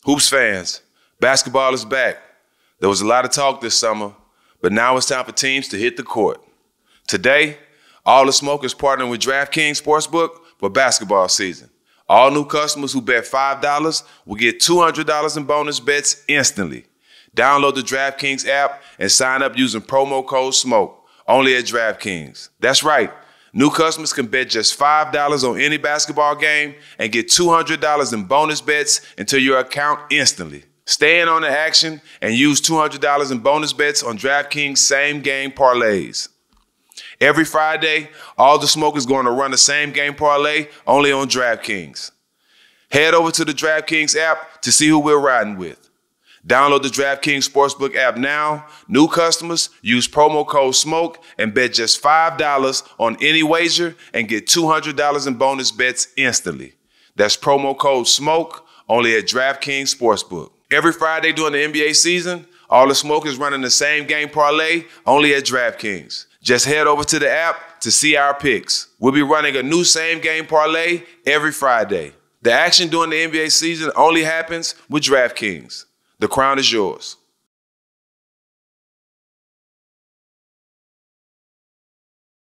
Hoops fans, basketball is back. There was a lot of talk this summer, but now it's time for teams to hit the court. Today, All the Smoke is partnering with DraftKings Sportsbook for basketball season. All new customers who bet $5 will get $200 in bonus bets instantly. Download the DraftKings app and sign up using promo code SMOKE, only at DraftKings. That's right. New customers can bet just $5 on any basketball game and get $200 in bonus bets into your account instantly. Stay in on the action and use $200 in bonus bets on DraftKings same-game parlays. Every Friday, All the Smoke is going to run the same-game parlay only on DraftKings. Head over to the DraftKings app to see who we're riding with. Download the DraftKings Sportsbook app now. New customers use promo code SMOKE and bet just $5 on any wager and get $200 in bonus bets instantly. That's promo code SMOKE only at DraftKings Sportsbook. Every Friday during the NBA season, All the Smoke is running the same game parlay only at DraftKings. Just head over to the app to see our picks. We'll be running a new same game parlay every Friday. The action during the NBA season only happens with DraftKings. The crown is yours.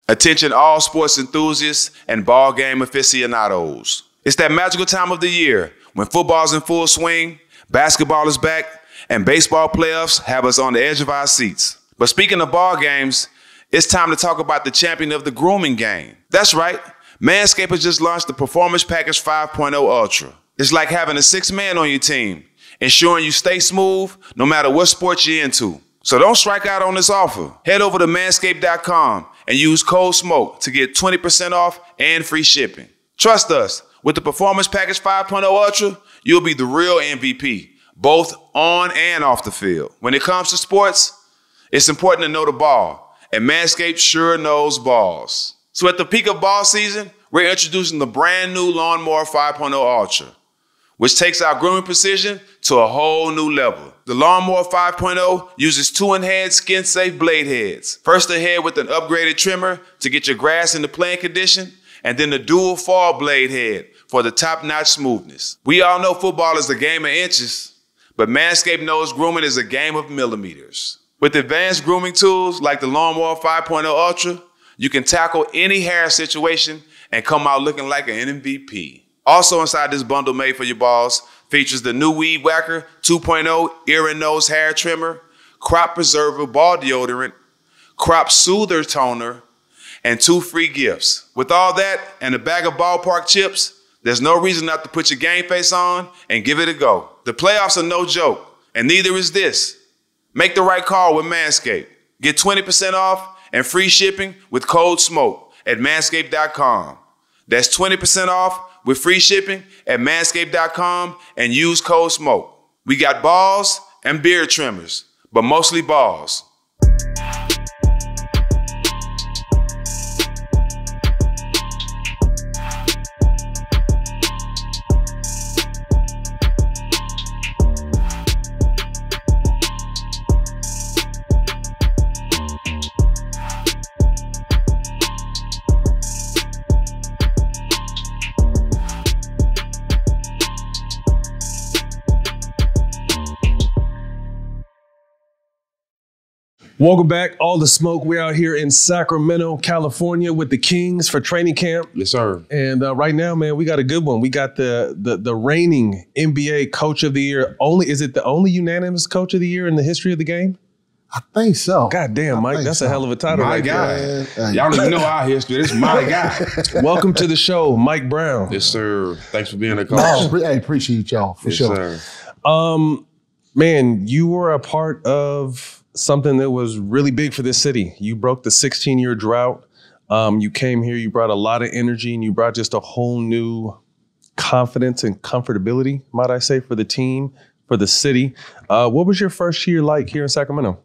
Attention all sports enthusiasts and ball game aficionados. It's that magical time of the year when football's in full swing, basketball is back, and baseball playoffs have us on the edge of our seats. But speaking of ball games, it's time to talk about the champion of the grooming game. That's right. Manscaped has just launched the Performance Package 5.0 Ultra. It's like having a sixth man on your team, ensuring you stay smooth no matter what sport you're into. So don't strike out on this offer. Head over to manscaped.com and use code SMOKE to get 20% off and free shipping. Trust us, with the Performance Package 5.0 Ultra, you'll be the real MVP, both on and off the field. When it comes to sports, it's important to know the ball, and Manscaped sure knows balls. So at the peak of ball season, we're introducing the brand new Lawnmower 5.0 Ultra, which takes our grooming precision to a whole new level. The Lawnmower 5.0 uses 2 enhanced skin-safe blade heads. First ahead with an upgraded trimmer to get your grass into playing condition, and then the dual fall blade head for the top-notch smoothness. We all know football is a game of inches, but Manscaped knows grooming is a game of millimeters. With advanced grooming tools like the Lawnmower 5.0 Ultra, you can tackle any hair situation and come out looking like an MVP. Also inside this bundle made for your balls features the new Weed Whacker 2.0 ear and nose hair trimmer, crop preserver ball deodorant, crop soother toner, and 2 free gifts. With all that and a bag of ballpark chips, there's no reason not to put your game face on and give it a go. The playoffs are no joke, and neither is this. Make the right call with Manscaped. Get 20% off and free shipping with code SMOKE at manscaped.com. That's 20% off with free shipping at manscaped.com and use code SMOKE. We got balls and beard trimmers, but mostly balls. Welcome back, All the Smoke. We're out here in Sacramento, California with the Kings for training camp. Yes, sir. And right now, man, we got a good one. We got the reigning NBA Coach of the Year. Is it the only unanimous Coach of the Year in the history of the game? I think so. God damn, Mike, that's a hell of a title my right guy. there. Y'all don't even know our history. This is my guy. Welcome to the show, Mike Brown. Yes, sir. Thanks for being a coach. I appreciate y'all for sure. Sir. Man, you were a part of something that was really big for this city. You broke the 16-year drought. You came here, you brought a lot of energy, and you brought just a whole new confidence and comfortability, might I say, for the team, for the city. What was your first year like here in Sacramento?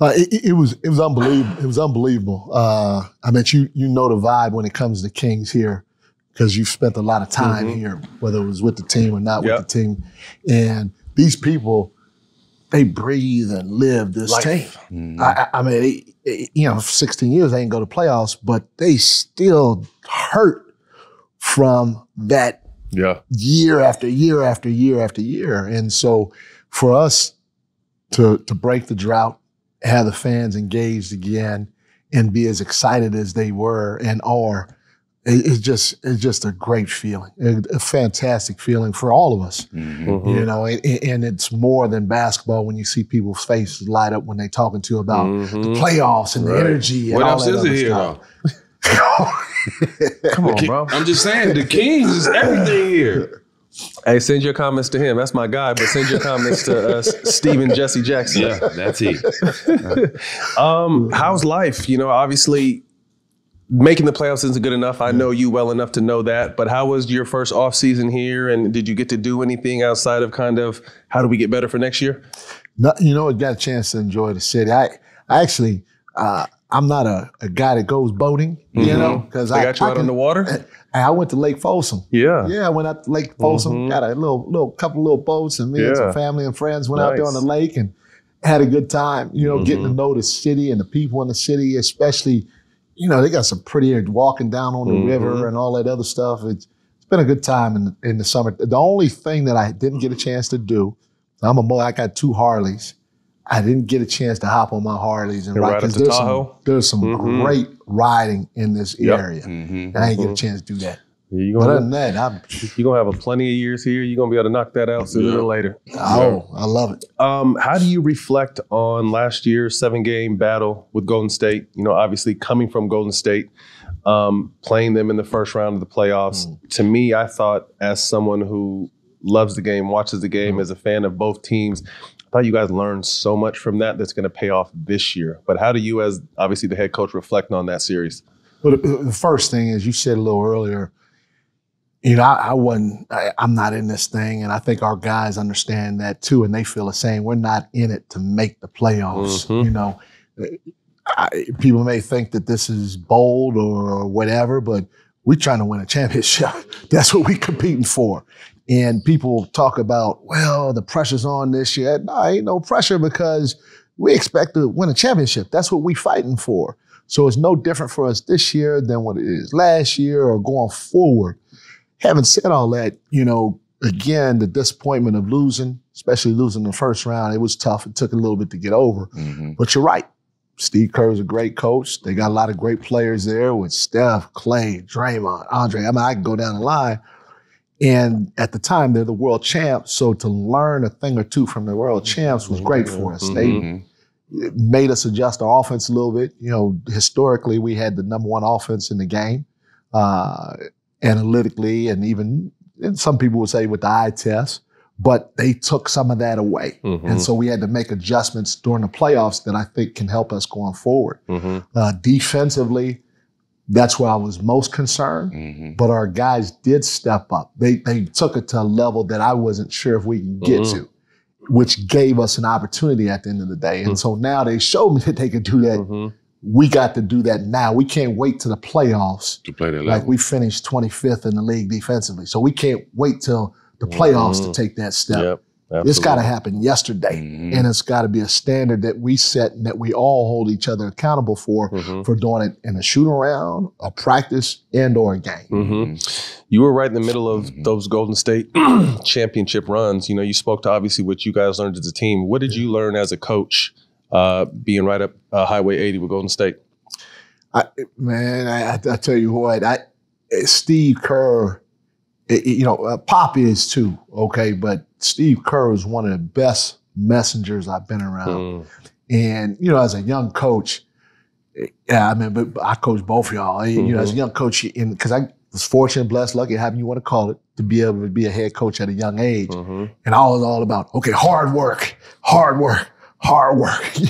It was unbelievable. It was unbelievable. I mean, you know the vibe when it comes to Kings here because you've spent a lot of time here, whether it was with the team or not with the team. And these people, they breathe and live this team. I mean, for 16 years, they didn't go to playoffs, but they still hurt from that year after year after year after year. And so for us to break the drought, have the fans engaged again, and be as excited as they were and are, it's just a great feeling, a fantastic feeling for all of us. You know, and it's more than basketball when you see people's faces light up when they're talking to you about the playoffs and the energy and What all else that is other it here, stuff. though? Come on, bro. I'm just saying, the Kings is everything here. Hey, send your comments to him. That's my guy. But send your comments to Stephen Jesse Jackson. Yeah, that's it. How's life? You know, obviously making the playoffs isn't good enough. I know you well enough to know that. But how was your first off season here? And did you get to do anything outside of kind of how do we get better for next year? No, you know, I got a chance to enjoy the city. I actually, I'm not a guy that goes boating, you know, because They got you out on the water? I went to Lake Folsom. Yeah. Yeah, I went out to Lake Folsom, got a couple little boats, and me and some family and friends went out there on the lake and had a good time, you know, getting to know the city and the people in the city, especially, you know, they got some pretty walking down on the river and all that other stuff. It's been a good time in the summer. The only thing that I didn't get a chance to do, I got 2 Harleys. I didn't get a chance to hop on my Harleys and ride because there's some great riding in this area. And I didn't get a chance to do that. Yeah, But other than that, you're going to have a plenty of years here. You're going to be able to knock that out sooner or later. I love it. How do you reflect on last year's 7-game battle with Golden State? You know, obviously coming from Golden State, playing them in the first round of the playoffs. To me, I thought as someone who loves the game, watches the game, as a fan of both teams, I thought you guys learned so much from that that's going to pay off this year. But how do you, as obviously the head coach, reflect on that series? Well, the first thing, as you said a little earlier, you know, I'm not in this thing, and I think our guys understand that too, and they feel the same. We're not in it to make the playoffs. You know, people may think that this is bold or whatever, but we're trying to win a championship. That's what we're competing for. And people talk about, well, the pressure's on this year. No, ain't no pressure because we expect to win a championship. That's what we're fighting for. So it's no different for us this year than what it is last year or going forward. Having said all that, you know, again, the disappointment of losing, especially losing the first round, it was tough. It took a little bit to get over. But you're right. Steve Kerr is a great coach. They got a lot of great players there with Steph, Clay, Draymond, Andre. I mean, I can go down the line. And at the time, they're the world champs. So to learn a thing or two from the world champs was great for us. They made us adjust our offense a little bit. You know, historically, we had the #1 offense in the game, analytically, and some people would say with the eye test. But they took some of that away. And so we had to make adjustments during the playoffs that I think can help us going forward. Defensively, that's where I was most concerned. But our guys did step up. They took it to a level that I wasn't sure if we can get to, which gave us an opportunity at the end of the day. And so now they showed me that they could do that. We got to do that now. We can't wait to the playoffs To play that like level. we finished 25th in the league defensively. So we can't wait till the playoffs to take that step. It's got to happen yesterday. And it's got to be a standard that we set and that we all hold each other accountable for doing it in a shoot around, a practice, and or a game. You were right in the middle of those Golden State championship runs. You know, you spoke to obviously what you guys learned as a team. What did you learn as a coach being right up Highway 80 with Golden State? I tell you what, Steve Kerr, you know, Pop is too, okay, but Steve Kerr is one of the best messengers I've been around. And, you know, as a young coach, but I coached both of y'all. You know, as a young coach, because I was fortunate, blessed, lucky, however you want to call it, to be able to be a head coach at a young age. And I was all about, okay, hard work.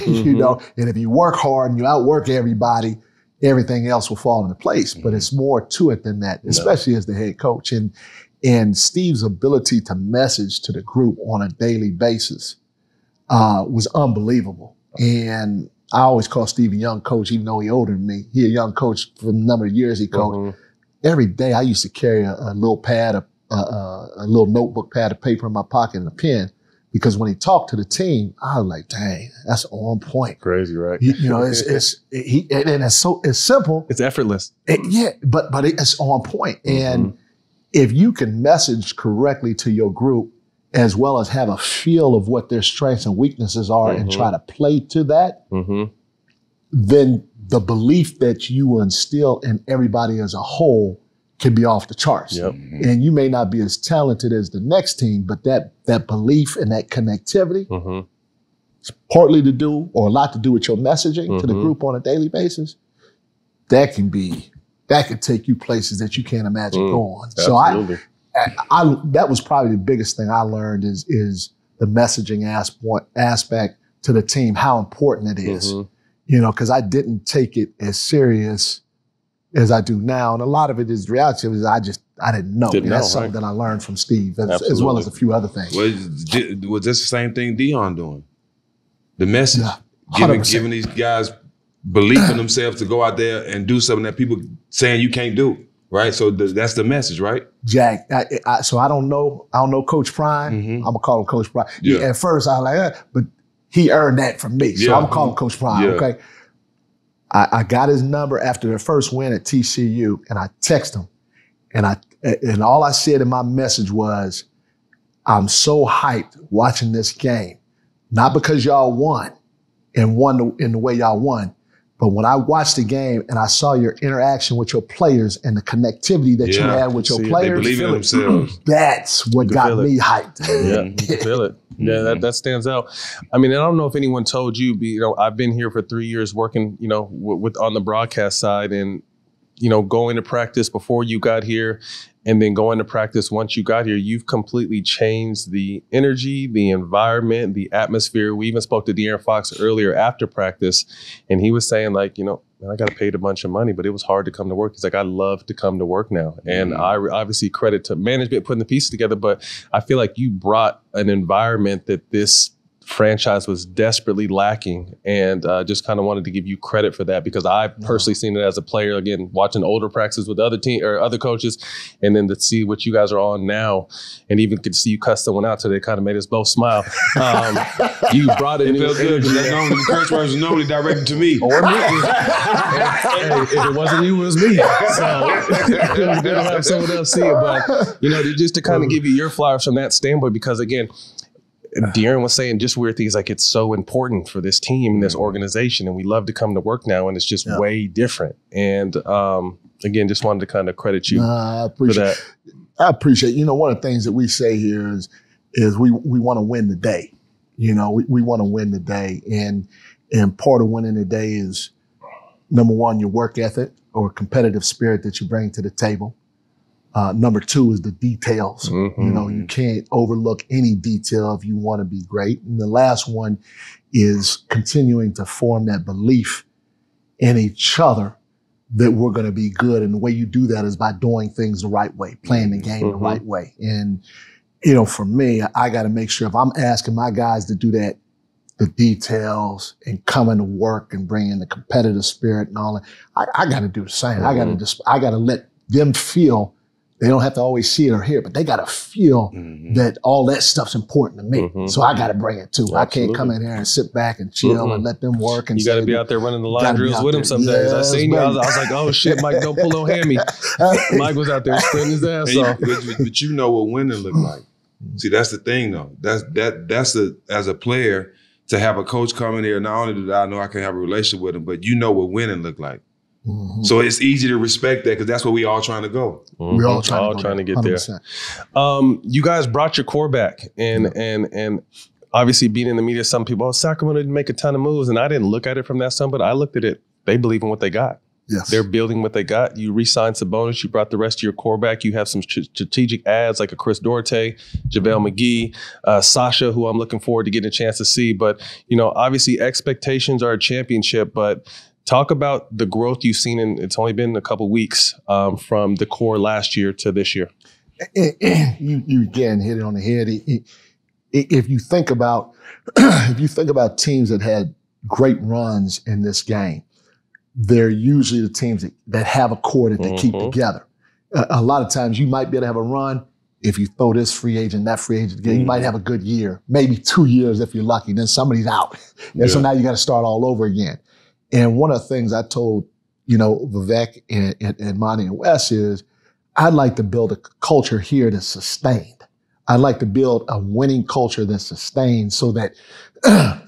You know, and if you work hard and you outwork everybody, everything else will fall into place. But it's more to it than that, especially as the head coach. And Steve's ability to message to the group on a daily basis was unbelievable. And I always call Steve a young coach, even though he's older than me. He a young coach from the number of years he coached. Every day I used to carry a little pad, a little notebook pad of paper in my pocket and a pen. Because when he talked to the team, I was like, dang, that's on point. Crazy, right? You know, it's simple. It's effortless. But it's on point. And if you can message correctly to your group, as well as have a feel of what their strengths and weaknesses are and try to play to that, then the belief that you will instill in everybody as a whole can be off the charts. And you may not be as talented as the next team, but that belief and that connectivity, it's partly to do, or a lot to do with your messaging to the group on a daily basis. That can take you places that you can't imagine going. Absolutely. So that was probably the biggest thing I learned is the messaging aspect to the team, how important it is. You know, because I didn't take it as serious as I do now. And a lot of it is reality. I didn't know. That's something that I learned from Steve, as well as a few other things. Was this the same thing Deion doing? The message, giving these guys belief in themselves to go out there and do something that people saying you can't do, right? So that's the message, right? Jack, so I don't know Coach Prime. I'm gonna call him Coach Prime. At first I was like, but he earned that from me, so I'm gonna call him Coach Prime. Okay. I got his number after the first win at TCU, and I texted him, and all I said in my message was, I'm so hyped watching this game, not because y'all won and won in the way y'all won, but when I watched the game and I saw your interaction with your players and the connectivity that you had with your players, they believe in themselves. That's what got me hyped. You can feel it. Yeah, that stands out. I mean, I don't know if anyone told you, but, you know, I've been here for 3 years working, you know, with on the broadcast side, and, you know, going to practice before you got here and then going to practice once you got here, you've completely changed the energy, the environment, the atmosphere. We even spoke to De'Aaron Fox earlier after practice, and he was saying, like, you know, man, I got paid a bunch of money, but it was hard to come to work. He's like, I love to come to work now. And I obviously credit to management putting the pieces together, but I feel like you brought an environment that this franchise was desperately lacking, and just kind of wanted to give you credit for that, because I've personally seen it as a player, again, watching older practices with other team or other coaches, and then to see what you guys are on now, and even could see you cuss someone out today, kind of made us both smile. You brought it. It felt good because the curse words are normally directed to me. Or me. Hey, if it wasn't you, it was me. So it was good to have someone else see it. But, you know, just to kind of give you your flowers from that standpoint, because again, De'Aaron was saying just weird things like it's so important for this team and this organization, and we love to come to work now, and it's just way different. And again, just wanted to kind of credit you for that. I appreciate. You know, one of the things that we say here is we want to win the day. You know, we want to win the day, and part of winning the day is, number one, your work ethic or competitive spirit that you bring to the table. Number two is the details. You know, you can't overlook any detail if you want to be great. And the last one is continuing to form that belief in each other that we're going to be good. And the way you do that is by doing things the right way, playing the game the right way. And, you know, for me, I got to make sure if I'm asking my guys to do that, the details and coming to work and bringing the competitive spirit and all that, I got to do the same. I got to let them feel. They don't have to always see it or hear it, but they got to feel that all that stuff's important to me. So I got to bring it too. Absolutely. I can't come in here and sit back and chill and let them work. And you got to be out there running the line drills with them some days. I seen you. I was like, oh shit, Mike, don't pull no hammy. Mike was out there sprinting his ass off. But you know what winning look like. See, that's the thing though. That's as a player, to have a coach come in here. Not only do I know I can have a relationship with him, but you know what winning look like. So it's easy to respect that, because that's where we all trying to go. We're all trying to get 100%. There. You guys brought your core back, and obviously being in the media, some people, Sacramento didn't make a ton of moves, and I didn't look at it from that side, but I looked at it. They believe in what they got. Yes. They're building what they got. You re-signed Sabonis. You brought the rest of your core back. You have some strategic adds like a Chris Duarte, JaVale McGee, Sasha, who I'm looking forward to getting a chance to see. But, you know, obviously expectations are a championship, but talk about the growth you've seen it's only been a couple weeks from the core last year to this year. You again hit it on the head. If you think about teams that had great runs in this game, they're usually the teams that have a core that they keep together. A lot of times you might be able to have a run if you throw this free agent, that free agent together. You might have a good year, maybe 2 years if you're lucky. Then somebody's out. And so now you got to start all over again. And one of the things I told, you know, Vivek and Monty and Wes is, I'd like to build a culture here that's sustained. I'd like to build a winning culture that's sustained so that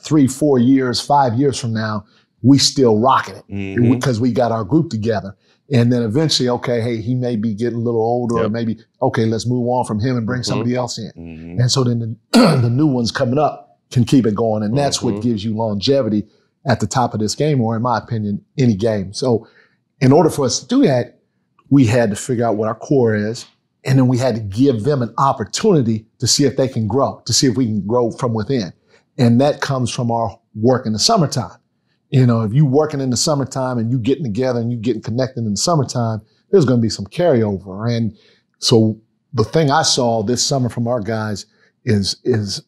3, 4 years, 5 years from now, we still rocking it because we got our group together. And then eventually, okay, hey, he may be getting a little older or maybe, okay, let's move on from him and bring somebody else in. And so then the new ones coming up can keep it going. And that's what gives you longevity at the top of this game, or in my opinion, any game. So in order for us to do that, we had to figure out what our core is. And then we had to give them an opportunity to see if they can grow, to see if we can grow from within. And that comes from our work in the summertime. You know, if you working in the summertime and you getting together and you getting connected in the summertime, there's going to be some carryover. And so the thing I saw this summer from our guys is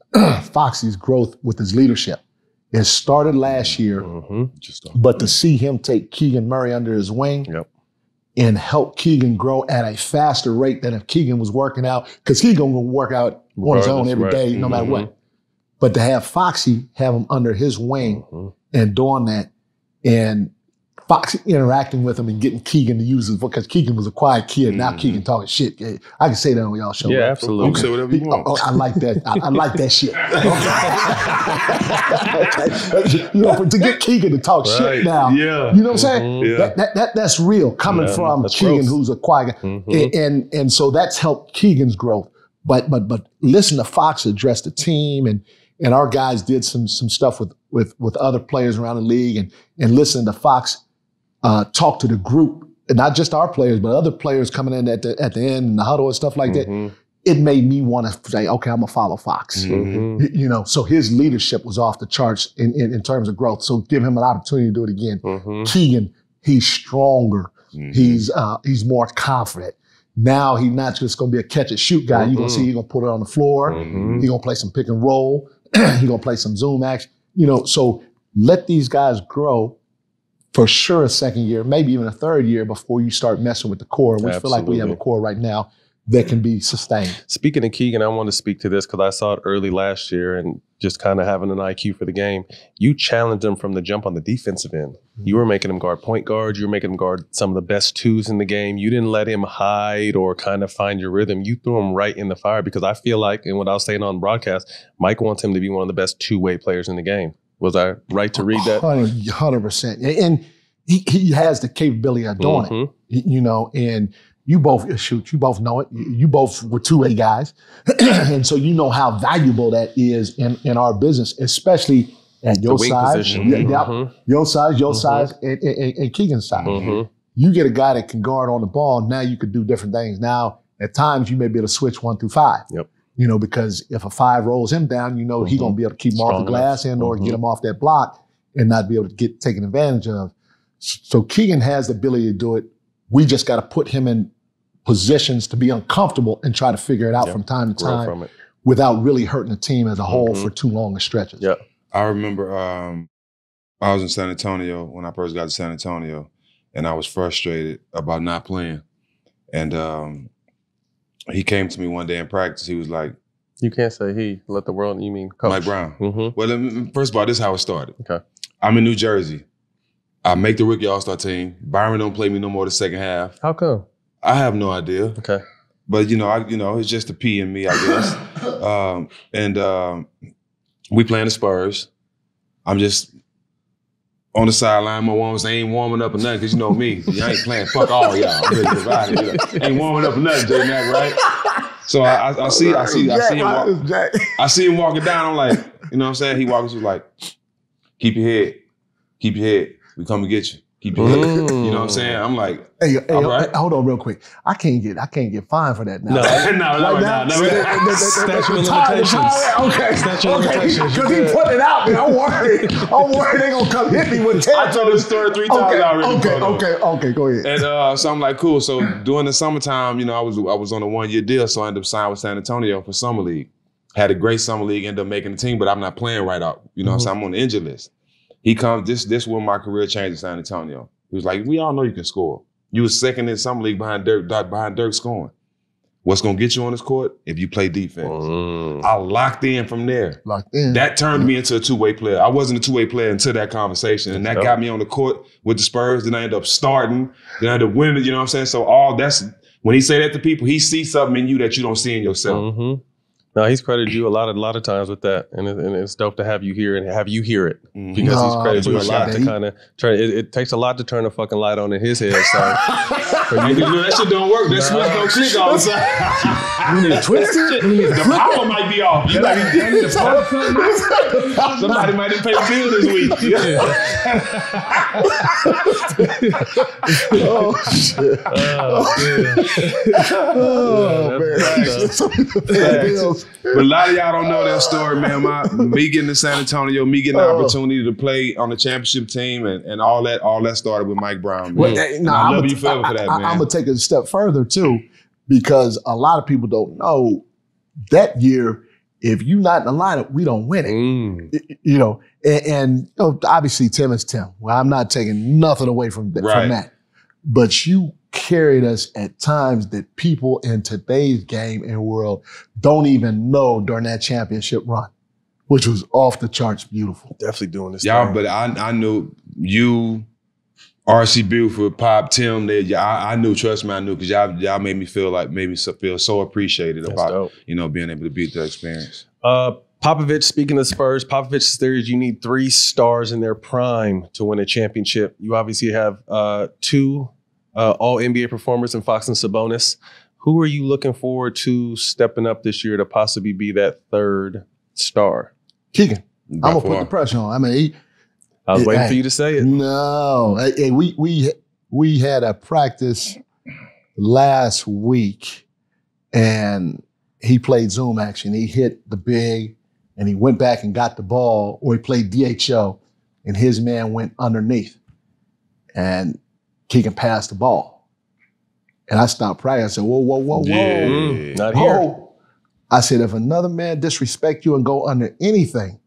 Foxy's growth with his leadership. It started last year, but to see him take Keegan Murray under his wing and help Keegan grow at a faster rate than if Keegan was working out, because he's going to work out on his own every day, no matter what. But to have Foxy have him under his wing and doing that, and Foxy interacting with him and getting Keegan to use his voice, because Keegan was a quiet kid. Now Keegan talking shit. I can say that on y'all show. Yeah, absolutely. You can say whatever you want. I like that. I like that shit. You know, to get Keegan to talk shit now. Yeah. You know what I'm saying? That's real coming from Keegan, who's a quiet guy. And so that's helped Keegan's growth. But listen to Fox address the team, and our guys did some stuff with other players around the league, and listen to Fox talk to the group, and not just our players, but other players coming in at the end in the huddle and stuff like that. It made me want to say, okay, I'm gonna follow Fox. You know, so his leadership was off the charts in terms of growth. So give him an opportunity to do it again. Keegan, he's stronger. He's more confident. Now he's not just gonna be a catch and shoot guy. You're gonna see he's gonna put it on the floor. He's gonna play some pick and roll. He's gonna play some zoom action. You know, so let these guys grow. For sure, a second year, maybe even a third year before you start messing with the core. We feel like we have a core right now that can be sustained. Speaking of Keegan, I want to speak to this because I saw it early last year and just kind of having an IQ for the game. You challenged him from the jump on the defensive end. You were making him guard point guard. You were making him guard some of the best twos in the game. You didn't let him hide or kind of find your rhythm. You threw him right in the fire because I feel like, and what I was saying on broadcast, Mike wants him to be one of the best two-way players in the game. Was I right to read that? 100%. And he has the capability of doing it, you know, and you both know it. You both were two-way guys. And so you know how valuable that is in our business, especially at your size. Your size, and Keegan's size. You get a guy that can guard on the ball, now you could do different things. Now, at times, you may be able to switch 1 through 5. You know, because if a 5 rolls him down, you know he's going to be able to keep him off the glass and or get him off that block and not be able to get taken advantage of. So Keegan has the ability to do it. We just got to put him in positions to be uncomfortable and try to figure it out from time to time without really hurting the team as a whole for too long of stretches. I remember I was in San Antonio when I first got to San Antonio, and I was frustrated about not playing. And he came to me one day in practice. He was like, "You can't say he. Let the world. You mean Coach Mike Brown?" Well, first of all, this is how it started. Okay. I'm in New Jersey. I make the rookie all-star team. Byron don't play me no more the second half. How come? I have no idea. Okay. But it's just the P in me, I guess. And we playing the Spurs. I'm just on the sideline. My ones ain't warming up or nothing, because you know me. I ain't playing. Fuck all y'all. I'm ready to divide it. Ain't warming up or nothing, J-Mac, right? So I see him walking down. I'm like, you know what I'm saying? He walks, he's like, keep your head. Keep your head. We come to get you. Keep your head. You know what I'm saying? I'm like, hey, right. Hold on real quick. I can't get fined for that now. No. Statute of limitations. Okay. Statute of limitations. Because he put it out, man. I'm worried they gonna come hit me with 10. I told this story 3 times already. Okay, go ahead. And so I'm like, cool. So during the summertime, you know, I was on a 1-year deal, so I ended up signing with San Antonio for summer league. Had a great summer league, ended up making the team, but I'm not playing right out. You know, so I'm on the injured list. He comes, this when my career changed in San Antonio. He was like, we all know you can score. You was second in summer league behind Dirk scoring. What's going to get you on this court? If you play defense. I locked in from there. That turned me into a two-way player. I wasn't a two-way player until that conversation. And that got me on the court with the Spurs. Then I ended up starting. Then I ended up winning, you know what I'm saying? So When he say that to people, he sees something in you that you don't see in yourself. Mm-hmm. No, he's credited you a lot of times with that, and it's dope to have you here and have you hear it because he's credited you a lot to kind of turn. It takes a lot to turn a fucking light on in his head. So that shit don't work. That switch don't click all the time. You need to twist it. The power might be off. You somebody might have paid the bill this week. Oh shit! Man. But a lot of y'all don't know that story, man. Me getting to San Antonio, me getting the opportunity to play on the championship team, and all that started with Mike Brown. Man. I love you forever for that, man. I'm gonna take it a step further too, because a lot of people don't know that year. If you're not in the lineup, we don't win it. You know, and obviously Tim is Tim. Well, I'm not taking nothing away from that, but you carried us at times that people in today's game and world don't even know during that championship run, which was off the charts beautiful. Definitely doing this. Y'all, but I knew you, R.C. Buford, Pop, Tim. I knew. Trust me, I knew because y'all made me feel so appreciated about being able to beat that experience. Popovich, speaking of Spurs, Popovich's theory is you need 3 stars in their prime to win a championship. You obviously have 2 all-NBA performers in Fox and Sabonis. Who are you looking forward to stepping up this year to possibly be that 3rd star? Keegan. I'm going to put the pressure on. I mean, I was waiting for you to say it. No. Hey, we had a practice last week, and he played Zoom action. He hit the big, and he went back and got the ball, or he played DHO, and his man went underneath. And Keegan passed the ball. And I stopped practice. I said, whoa. Yeah, not here. I said, if another man disrespect you and go under anything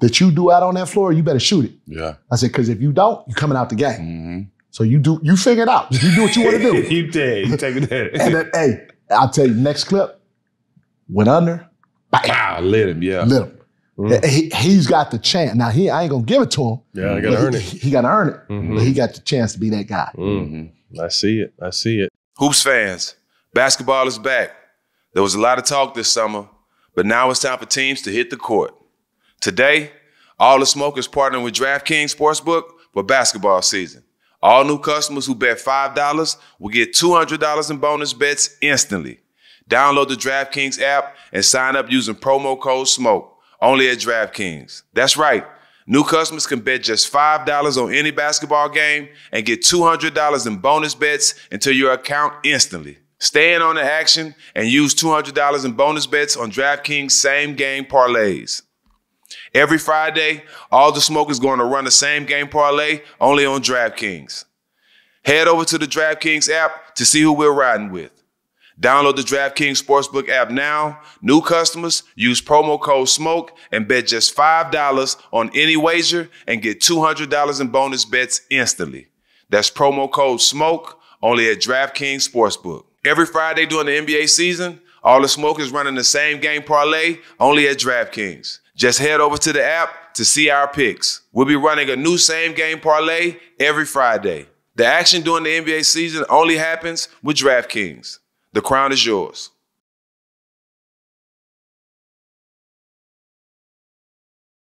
that you do out on that floor, you better shoot it. Yeah. I said, because if you don't, you're coming out the game. Mm-hmm. So you figure it out. You do what you want to do. You take it. And then, hey, I'll tell you, next clip, went under. Lit him, yeah. Lit him. He's got the chance. Now, I ain't going to give it to him. Yeah, I got to earn it. He got to earn it. Mm-hmm. But he got the chance to be that guy. Mm-hmm. I see it. Hoops fans, basketball is back. There was a lot of talk this summer, but now it's time for teams to hit the court. Today, All the Smoke is partnering with DraftKings Sportsbook for basketball season. All new customers who bet $5 will get $200 in bonus bets instantly. Download the DraftKings app and sign up using promo code SMOKE, only at DraftKings. That's right. New customers can bet just $5 on any basketball game and get $200 in bonus bets into your account instantly. Stay in on the action and use $200 in bonus bets on DraftKings same-game parlays. Every Friday, All the Smoke is going to run the same game parlay only on DraftKings. Head over to the DraftKings app to see who we're riding with. Download the DraftKings Sportsbook app now. New customers use promo code SMOKE and bet just $5 on any wager and get $200 in bonus bets instantly. That's promo code SMOKE only at DraftKings Sportsbook. Every Friday during the NBA season, All the Smoke is running the same game parlay only at DraftKings. Just head over to the app to see our picks. We'll be running a new same game parlay every Friday. The action during the NBA season only happens with DraftKings. The crown is yours.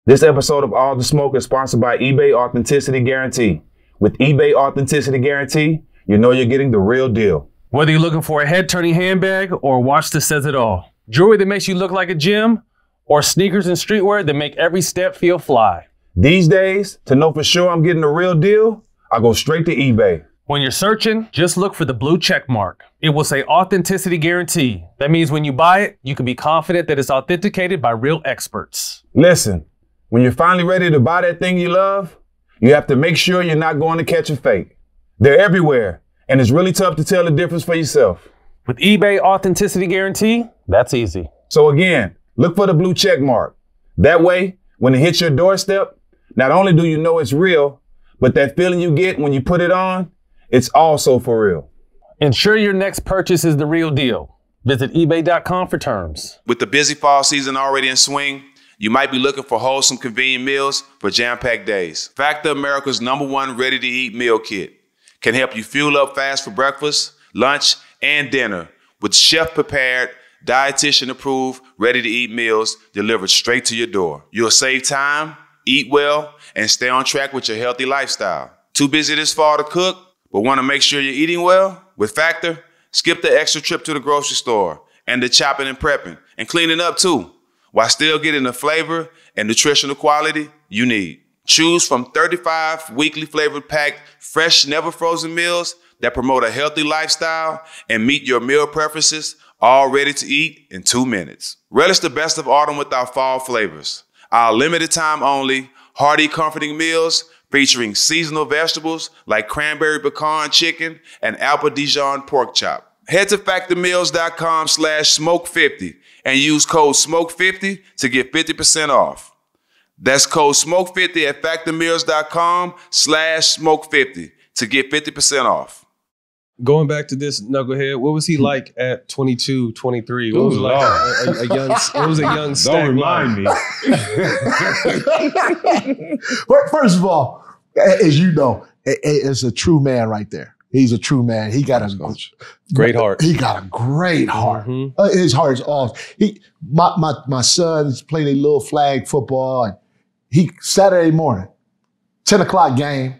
This episode of All the Smoke is sponsored by eBay Authenticity Guarantee. With eBay Authenticity Guarantee, you know you're getting the real deal. Whether you're looking for a head-turning handbag or a watch that says it all, jewelry that makes you look like a gem, or sneakers and streetwear that make every step feel fly. These days, to know for sure I'm getting the real deal, I go straight to eBay. When you're searching, just look for the blue check mark. It will say Authenticity Guarantee. That means when you buy it, you can be confident that it's authenticated by real experts. Listen, when you're finally ready to buy that thing you love, you have to make sure you're not going to catch a fake. They're everywhere, and it's really tough to tell the difference for yourself. With eBay Authenticity Guarantee, that's easy. So again, look for the blue check mark. That way, when it hits your doorstep, not only do you know it's real, but that feeling you get when you put it on, it's also for real. Ensure your next purchase is the real deal. Visit ebay.com for terms. With the busy fall season already in swing, you might be looking for wholesome, convenient meals for jam-packed days. Factor America's #1 ready-to-eat meal kit can help you fuel up fast for breakfast, lunch, and dinner with chef-prepared, dietitian-approved, ready-to-eat meals delivered straight to your door. You'll save time, eat well, and stay on track with your healthy lifestyle. Too busy this fall to cook, but want to make sure you're eating well? With Factor, skip the extra trip to the grocery store and the chopping and prepping and cleaning up too, while still getting the flavor and nutritional quality you need. Choose from 35 weekly flavored packed, fresh, never frozen meals that promote a healthy lifestyle and meet your meal preferences, all ready to eat in 2 minutes. Relish the best of autumn with our fall flavors. Our limited time only, hearty, comforting meals featuring seasonal vegetables like cranberry pecan chicken and apple Dijon pork chop. Head to factormeals.com/smoke50 and use code SMOKE50 to get 50% off. That's code SMOKE50 at factormeals.com/smoke50 to get 50% off. Going back to this knucklehead, what was he like at 22, 23? What was like a young? What was a young Stak? Don't remind me. First of all, as you know, it's a true man right there. He's a true man. He got a great heart. He got a great heart. Mm-hmm. His heart is awesome. My sons played a little flag football, and Saturday morning, 10 o'clock game.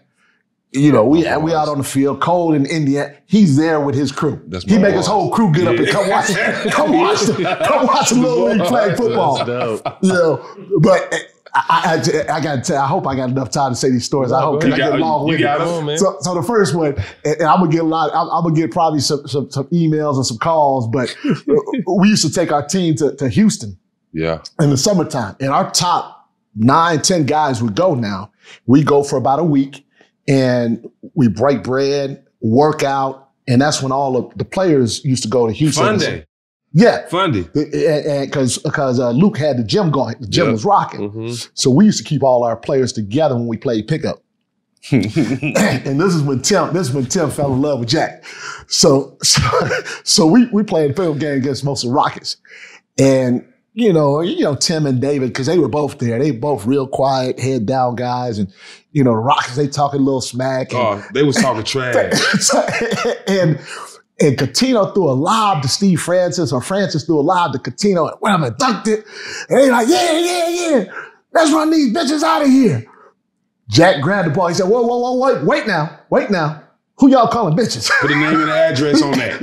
You know, we out on the field, cold in India. He's there with his crew. He make his whole crew get up and come watch the little league flag football. That's dope. You know, but I got to tell you, I hope I got enough time to say these stories. I hope because I get long with it. So the first one, and I'm gonna get I'm gonna get probably some emails and some calls. But we used to take our team to Houston. Yeah. In the summertime, and our top 9, 10 guys would go. Now we go for about a week. And we break bread, work out, and that's when all of the players used to go to Houston. Fun day. Yeah. Fun day. And because Luke had the gym going. The gym was rocking. Mm-hmm. So we used to keep all our players together when we played pickup. And this is when Tim fell in love with Jack. So we played a pickup game against most of the Rockets. And you know, Tim and David, because they were both there. They both real quiet, head down guys. And, you know, the Rockets, they talking a little smack. And, they was talking trash. and Coutinho threw a lob to Steve Francis, or Francis threw a lob to Coutinho, and went up and dunked it. And they like, yeah. Let's run these bitches out of here. Jack grabbed the ball. He said, whoa, wait now. Who y'all calling bitches? Put a name and address on that.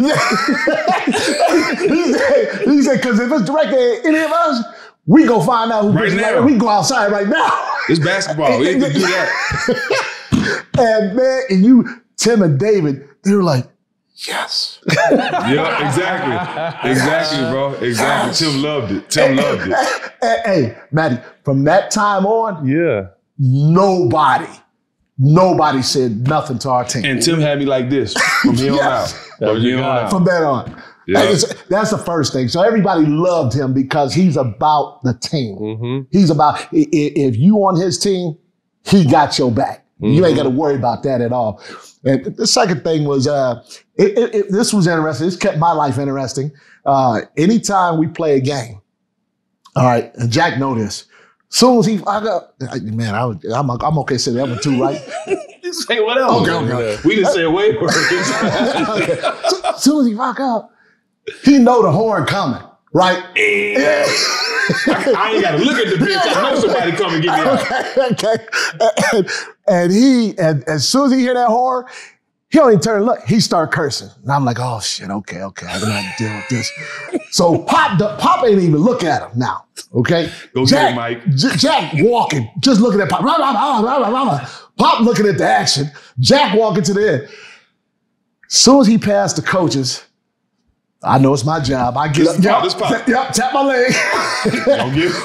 He said, because if it's directed at any of us, we go find out who right bitches now. Like, we go outside right now. It's basketball. We ain't gonna do that. And man, Tim and David, they were like, yes. Yeah, exactly, bro. Exactly. Tim loved it. Hey, Matty, from that time on, yeah, Nobody said nothing to our team. And Tim had me like this from here on out. From that on. Yeah. That's the first thing. So everybody loved him because he's about the team. Mm-hmm. He's about, if you on his team, he got your back. Mm-hmm. You ain't got to worry about that at all. And the second thing was, this was interesting. This kept my life interesting. Anytime we play a game, all right, and Jack know this, soon as I'm okay saying that one too, right? You say whatever. Okay. We can say way worse. Okay. As soon as he rock up, he know the horn coming, right? Yeah. I ain't got to look at the bitch. I know somebody come and get me out. Okay. And as soon as he hear that horn, he don't even turn and look. He start cursing. And I'm like, oh, shit, okay. I don't know how to deal with this. So Pop ain't even look at him now, okay? Go get him, Mike. Jack walking, just looking at Pop. Pop looking at the action. Jack walking to the end. As soon as he passed the coaches, I know it's my job. I get up. Tap my leg.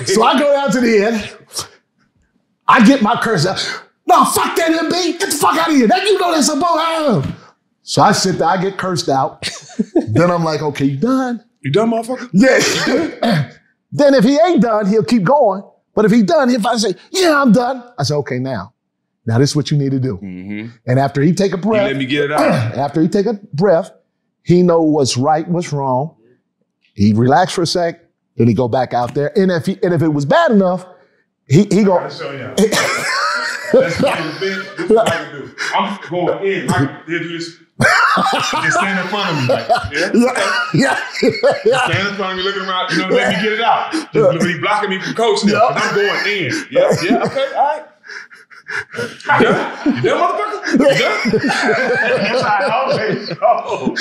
So I go down to the end. I get my curse out. No, fuck that, MB. Get the fuck out of here. You know that's a ball. So I sit there. I get cursed out. Then I'm like, okay, you done? You done, motherfucker? Yeah. Then if he ain't done, he'll keep going. But if he done, if I say, yeah, I'm done, I say, okay, now this is what you need to do. Mm-hmm. And after he take a breath. Let me get it out. After he take a breath, he know what's right, what's wrong. He relax for a sec, then he go back out there. And if it was bad enough, He gonna. Let's show you. Let's go to the bench. This is what I can do. I'm going in. Mike, here do this. Just stand in front of me. Like, Yeah. Stand in front of me, looking around. You know, let me get it out. Just he blocking me from coaching. Yeah. I'm going in. Yeah. Okay. All right. You done, motherfucker? You done? That's how I always go.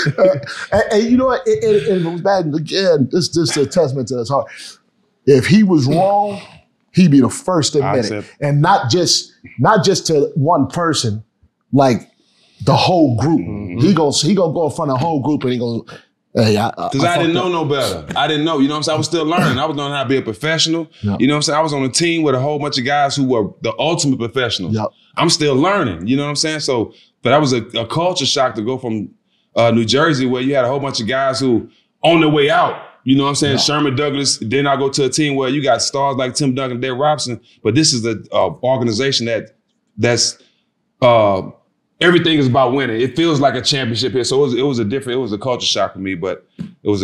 And you know what? It goes back again. This is a testament to his heart. If he was wrong, he'd be the first to admit it, and not just to one person, like the whole group. Mm-hmm. He gonna go in front of the whole group and he gonna. Hey, because I didn't know no better. I didn't know. You know what I'm saying? I was still learning. I was learning how to be a professional. Yep. You know what I'm saying? I was on a team with a whole bunch of guys who were the ultimate professionals. Yep. I'm still learning. You know what I'm saying? So, but that was a culture shock to go from New Jersey, where you had a whole bunch of guys who on their way out. You know what I'm saying? Yep. Sherman Douglas. Then I go to a team where you got stars like Tim Duncan, Dave Robinson. But this is an organization that's everything is about winning. It feels like a championship here. So it was a culture shock for me, but it was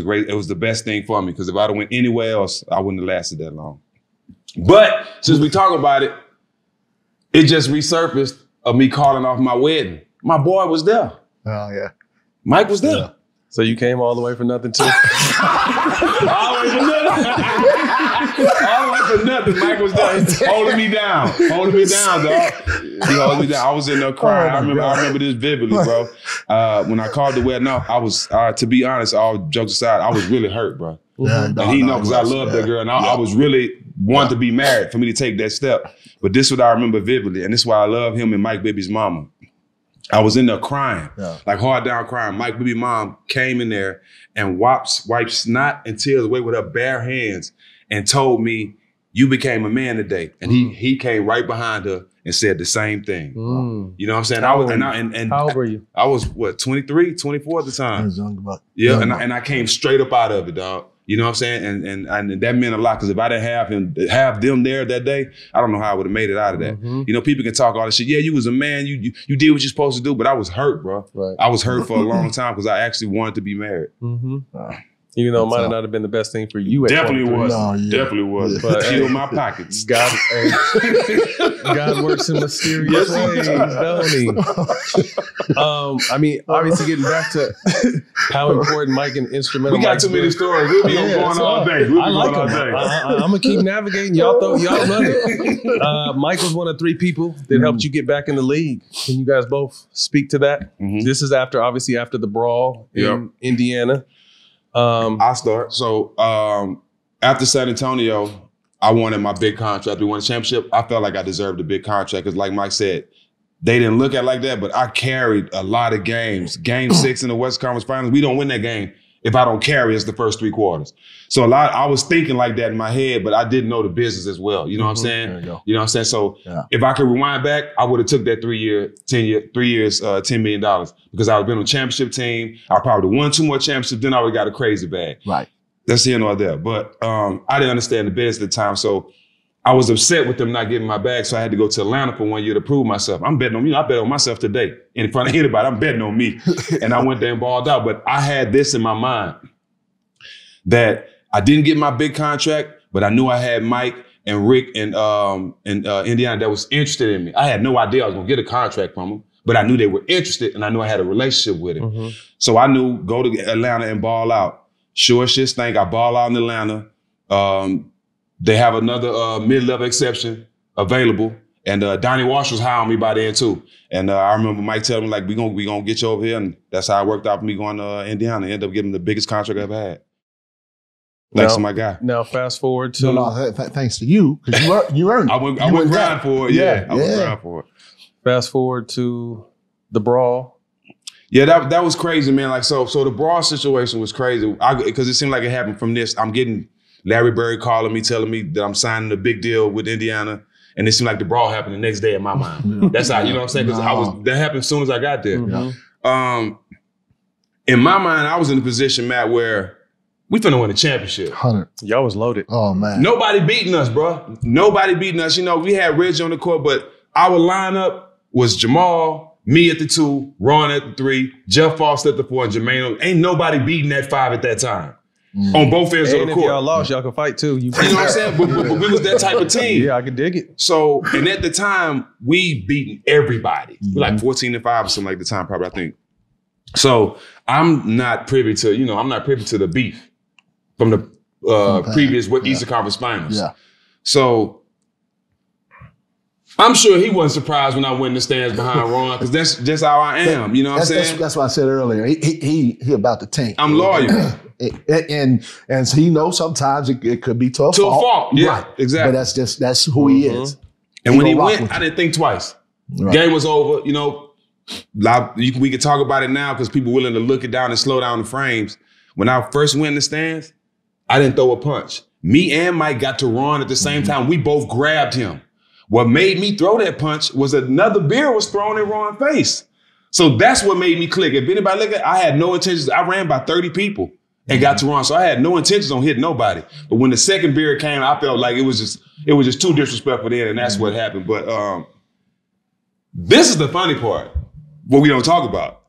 the best thing for me, because if I'd have went anywhere else, I wouldn't have lasted that long. But since we talk about it, it just resurfaced of me calling off my wedding. My boy was there. Oh yeah. Mike was there. Yeah. So you came all the way for nothing too? All the way for nothing. All the way for nothing. Mike was there, holding me down, dog. He held me down. I was in there crying. I remember this vividly, bro. When I called the wedding off, I was, to be honest, all jokes aside, I was really hurt, bro. Yeah, and he know, because I love that girl, and I was really wanting to be married for me to take that step. But this is what I remember vividly, and this is why I love him and Mike Bibby's mama. I was in there crying, like hard down crying. Mike Bibby's mom came in there and wiped snot and tears away with her bare hands and told me, "You became a man today." And he came right behind her and said the same thing. You know what I'm saying? How old were you? I was, 23, 24 at the time. I was young, but and I came straight up out of it, dog. You know what I'm saying? And that meant a lot, because if I didn't have them there that day, I don't know how I would have made it out of that. Mm-hmm. You know, people can talk all this shit. Yeah, you was a man. You did what you're supposed to do, but I was hurt, bro. Right. I was hurt for a long time because I actually wanted to be married. Mm-hmm. Even though it might not have been the best thing for you. Definitely was. Definitely was. But killed my pockets. God works in mysterious ways, don't he? I mean, obviously, getting back to how important Mike and instrumental. We got too many stories. We'll be going all day. I like them. I'm gonna keep navigating. Y'all run it. Mike was one of 3 people that helped you get back in the league. Can you guys both speak to that? Mm-hmm. This is after the brawl in Indiana. I'll start. So after San Antonio, I wanted my big contract. We won a championship. I felt like I deserved a big contract, because like Mike said, they didn't look at it like that, but I carried a lot of games. Game 6 in the West Conference Finals, we don't win that game if I don't carry us the first 3 quarters. So I was thinking like that in my head, but I didn't know the business as well. You know what I'm saying? There you go. You know what I'm saying? So if I could rewind back, I would have took that 3 years, $10 million, because I would have been on a championship team. I probably would have won 2 more championships. Then I would have got a crazy bag. Right. That's here nor there. But I didn't understand the business at the time. So I was upset with them not getting my bag. So I had to go to Atlanta for 1 year to prove myself. I'm betting on me. I bet on myself today in front of anybody. I'm betting on me. And I went there and balled out. But I had this in my mind, that I didn't get my big contract, but I knew I had Mike and Rick and Indiana that was interested in me. I had no idea I was gonna get a contract from them, but I knew they were interested, and I knew I had a relationship with him. Mm-hmm. So I knew, go to Atlanta and ball out. Sure as shit stink, I ball out in Atlanta. They have another mid-level exception available, and Donnie Walsh was high on me by then too. And I remember Mike telling me, like, we gonna get you over here, and that's how it worked out for me going to Indiana. I ended up getting the biggest contract I ever had. Thanks to my guy. Now, fast forward to... thanks to you, because you earned it. I went grind for it, I went grind for it. Fast forward to the brawl. Yeah, that was crazy, man. Like, so the brawl situation was crazy, because it seemed like it happened from this. I'm getting Larry Bird calling me, telling me that I'm signing a big deal with Indiana, and it seemed like the brawl happened the next day in my mind. That's how, you know what I'm saying? Because that happened as soon as I got there. Mm-hmm. In my mind, I was in a position, Matt, where we finna win a championship. 100. Y'all was loaded. Oh, man. Nobody beating us, bro. Nobody beating us. You know, we had Reggie on the court, but our lineup was Jamal, me at the 2, Ron at the 3, Jeff Foster at the 4, and Jermaine. Ain't nobody beating that 5 at that time. on both ends of And the if court. y'all lost, y'all can fight too. You know what I'm saying? But we was that type of team. Yeah, I can dig it. So, and at the time, we beaten everybody. We're like 14-5 or something like the time, probably, I think. So I'm not privy to, I'm not privy to the beef from the previous Eastern Conference Finals. Yeah. So I'm sure he wasn't surprised when I went in the stands behind Ron, because that's just how I am. You know what I'm saying? That's what I said earlier. He about the tank. I'm loyal. And so he knows sometimes it could be to a fault. Yeah, right. exactly. But that's who he is. And when he went, I didn't think twice. Right. Game was over. We could talk about it now because people willing to look it down and slow down the frames. When I first went in the stands, I didn't throw a punch. Me and Mike got to Ron at the same time. We both grabbed him. What made me throw that punch was another beer was thrown in Ron's face. So that's what made me click. If anybody look at it, I had no intentions. I ran by 30 people and got to Ron. So I had no intentions on hitting nobody. But when the second beer came, I felt like it was just too disrespectful then, and that's what happened. But this is the funny part, what we don't talk about.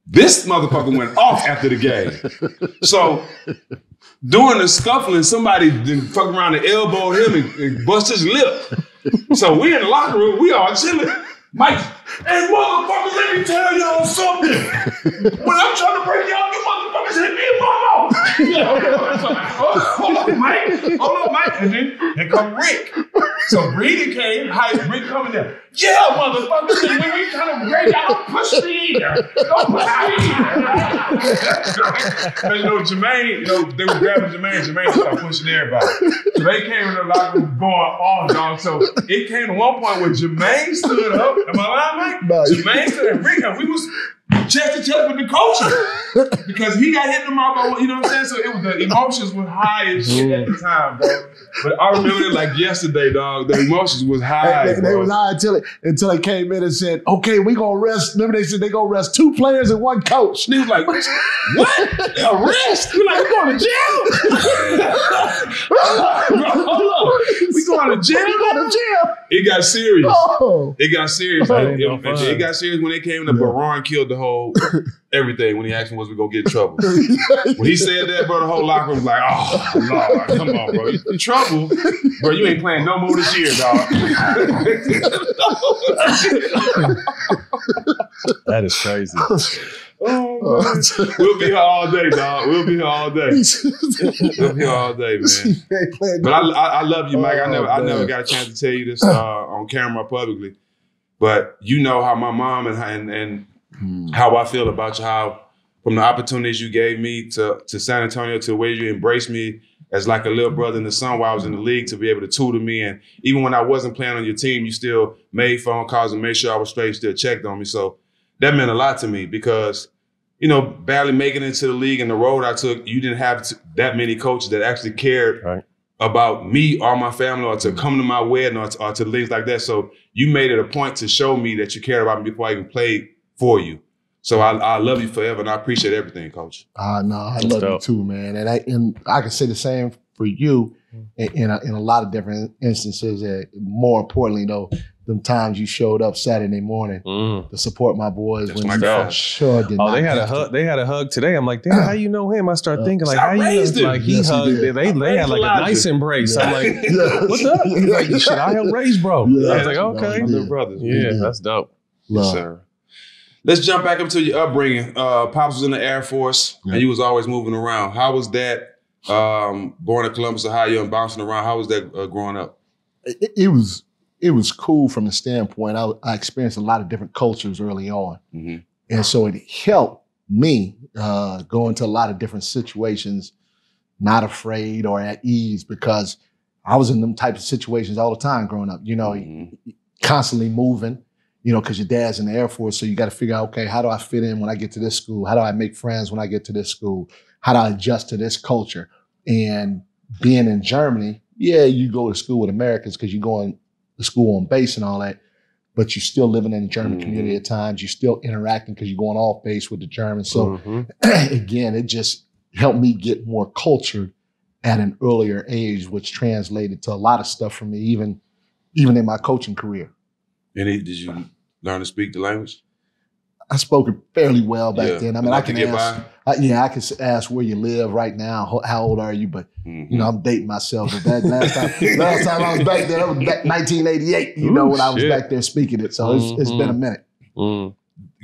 This motherfucker went off after the game. So during the scuffling, somebody fucking around and elbowed him and bust his lip. So we in the locker room, we all chilling. Mike, hey motherfuckers, let me tell y'all something. When I'm trying to break y'all, you motherfuckers hit me in my mouth. Hold on, Mike. And then come Rick. So Reedy came, Rick coming there. Yeah, motherfuckers, when we trying to break y'all, don't push me either. Don't push me either. Jermaine, they were grabbing Jermaine. Jermaine started pushing everybody. So they came in the locker room going on, dog. So it came to one point where Jermaine stood up. Am I lying, Mike? No. Jermaine stood and Rick, and we was chest to chest with the coach because he got hit in the mouth. You know what I'm saying? So it was the emotions were high as shit at the time, bro. But I remember it like yesterday, dog. The emotions was high. They was high until they came in and said, "Okay, we gonna rest." Remember they said they gonna rest 2 players and 1 coach. And he was like, "What? Arrest? We're like, we going to jail? Hold on, we going to jail? It got serious. Oh. It got serious. It got serious when they came to Baron killed the whole everything when he asked me was we gonna get in trouble. When he said that, bro, the whole locker room was like, "Oh Lord, come on, bro, you in trouble, bro. You ain't playing no more this year, dog." That is crazy. Oh, we'll be here all day, dog. We'll be here all day. We'll be here all day, man. But I love you, Mike. I never got a chance to tell you this on camera publicly. But you know how my mom and how I feel about you, how from the opportunities you gave me to San Antonio, to the way you embraced me as like a little brother in the sun while I was in the league, to be able to tutor me. And even when I wasn't playing on your team, you still made phone calls and made sure I was straight, still checked on me. So that meant a lot to me because, barely making it into the league and the road I took, you didn't have that many coaches that actually cared about me or my family or to come to my wedding or to things like that. So you made it a point to show me that you cared about me before I even played for you. So I love you forever, and I appreciate everything, Coach. No, I love you too, man. And I can say the same for you in a lot of different instances. More importantly, though, them times you showed up Saturday morning to support my boys. That's when my you guy. Sure did. They had a hug. They had a hug today. I'm like, damn, how you know him? I start thinking like, how you know? Like he hugged. They had like a nice embrace. I'm like, what's up? He's like, shit, I helped raise, bro. I was like, okay, Little brothers. Yeah, that's dope. Yes, sir. Let's jump back up to your upbringing. Pops was in the Air Force, and you was always moving around. How was that? Born in Columbus, Ohio, and bouncing around. How was that growing up? It was cool from the standpoint. I experienced a lot of different cultures early on, and so it helped me go into a lot of different situations, not afraid or at ease, because I was in them types of situations all the time growing up. Constantly moving. Because your dad's in the Air Force, so you got to figure out, okay, how do I fit in when I get to this school? How do I make friends when I get to this school? How do I adjust to this culture? And being in Germany, you go to school with Americans because you're going to school on base and all that, but you're still living in the German community at times. You're still interacting because you're going off base with the Germans. So again, it just helped me get more cultured at an earlier age, which translated to a lot of stuff for me, even in my coaching career. And did you learn to speak the language? I spoke it fairly well back then. I mean, I Enough can to get ask. by? I can ask where you live right now. How old are you? But you know, I'm dating myself. But that last time I was back there, that was back 1988. You know, when I was back there speaking it. So it's been a minute.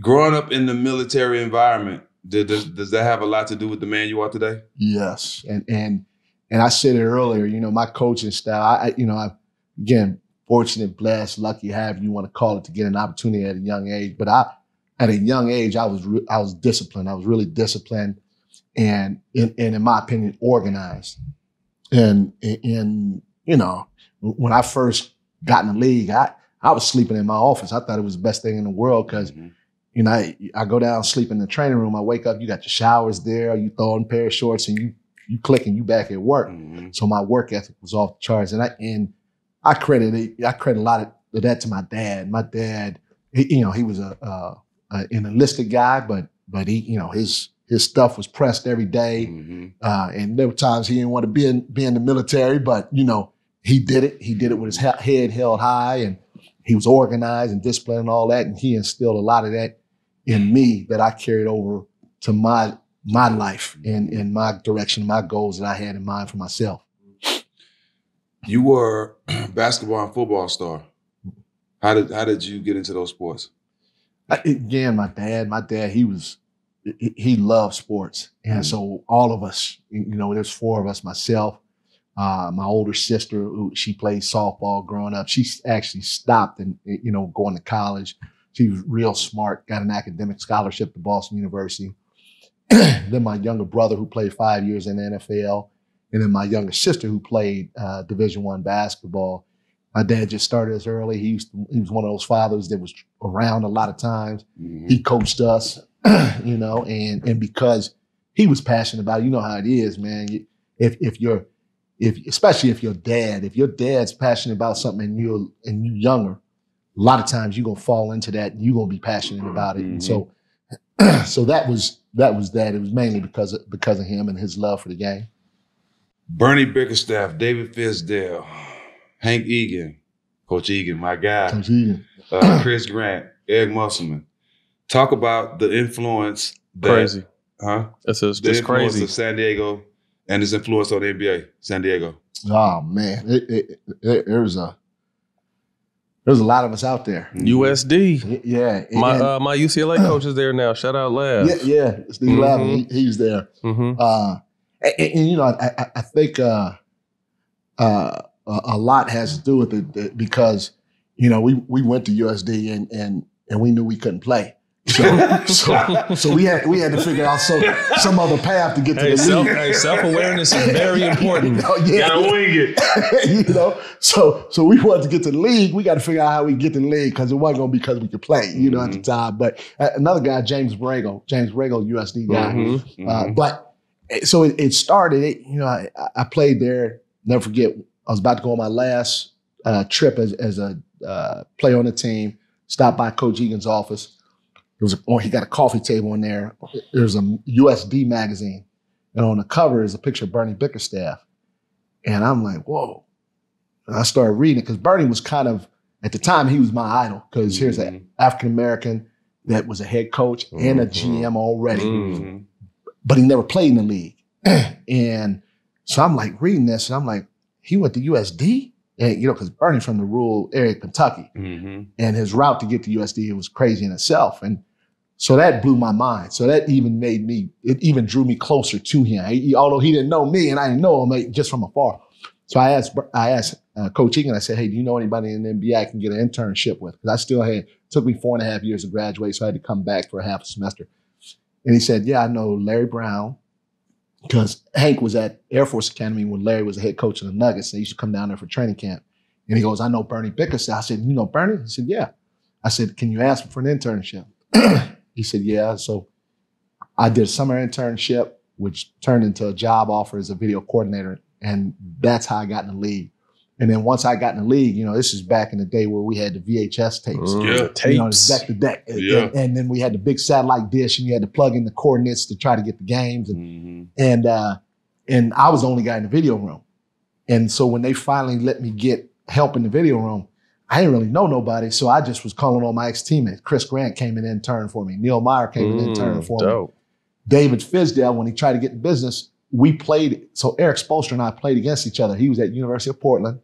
Growing up in the military environment, does that have a lot to do with the man you are today? Yes, and I said it earlier. You know, my coaching style. I'm again fortunate, blessed, lucky, however you want to call it, to get an opportunity at a young age. But at a young age, I was disciplined. I was really disciplined, and in my opinion, organized. And you know, when I first got in the league, I was sleeping in my office. I thought it was the best thing in the world because, you know, I go down, sleep in the training room. I wake up, you got your showers there. You throw on a pair of shorts and you click and you back at work. So my work ethic was off the charts, and I credit a lot of that to my dad. My dad, he was an enlisted guy, but he, you know, his stuff was pressed every day. And there were times he didn't want to be in the military, but you know, he did it. He did it with his head held high, and he was organized and disciplined and all that. And he instilled a lot of that in me that I carried over to my life and my direction, my goals that I had in mind for myself. You were a basketball and football star. How did you get into those sports? Again, my dad, he loved sports. And so all of us, you know, there's four of us, myself, my older sister, she played softball growing up. She actually stopped and, you know, going to college. She was real smart, got an academic scholarship to Boston University. Then my younger brother, who played 5 years in the NFL. And then my younger sister, who played Division I basketball. My dad just started us early. He was one of those fathers that was around a lot of times. He coached us, you know, and because he was passionate about it, you know how it is, man. Especially if your dad's passionate about something and you're younger, a lot of times you're gonna fall into that and you're gonna be passionate about it. And so that was that. It was mainly because of him and his love for the game. Bernie Bickerstaff, David Fisdale, Hank Egan, Coach Egan, my guy, Coach Egan. Chris Grant, Eric Musselman. Talk about the influence Crazy. That's just the influence crazy. of San Diego and his influence on the NBA, San Diego. Oh man, there's a lot of us out there. USD. Yeah. My UCLA coach is there now. Shout out Lav. Yeah. Steve Lavin, he's there. And you know, I think a lot has to do with it because, you know, we went to USD and we knew we couldn't play. So we had to figure out some other path to get to the league. Self-awareness is very important. You gotta wing it. You know, so we wanted to get to the league. We got to figure out how we get to the league because it wasn't going to be because we could play, you know, at the time. But another guy, James Borrego, USD guy. But so it started. You know, I played there. Never forget. I was about to go on my last trip as a player on the team. Stopped by Coach Egan's office. He got a coffee table in there. There's a USD magazine. And on the cover is a picture of Bernie Bickerstaff. And I'm like, whoa. And I started reading it because Bernie was kind of, at the time, he was my idol because here's an African-American that was a head coach and a GM already. But he never played in the league. And so I'm like reading this and I'm like, he went to USD? And, you know, because Bernie from the rural area of Kentucky. And his route to get to USD was crazy in itself. And so that blew my mind. So that even drew me closer to him. Although he didn't know me and I didn't know him just from afar. So I asked Coach Egan, I said, hey, do you know anybody in the NBA I can get an internship with? Because I still took me 4.5 years to graduate, so I had to come back for a half a semester. And he said, yeah, I know Larry Brown, because Hank was at Air Force Academy when Larry was the head coach of the Nuggets. They used to come down there for training camp. And he goes, I know Bernie Bickerstaff. I said, you know Bernie? He said, yeah. I said, can you ask him for an internship? He said, yeah. So I did a summer internship, which turned into a job offer as a video coordinator. And that's how I got in the league. And then once I got in the league, you know, this is back in the day where we had the VHS tapes. Tapes. You know, deck to deck. And then we had the big satellite dish and you had to plug in the coordinates to try to get the games. And I was the only guy in the video room. And so when they finally let me get help in the video room, I didn't really know nobody, so I just was calling on my ex-teammates. Chris Grant came and interned for me. Neil Meyer came and interned for me. David Fisdale, when he tried to get in business, we played. So Eric Spoelstra and I played against each other. He was at University of Portland,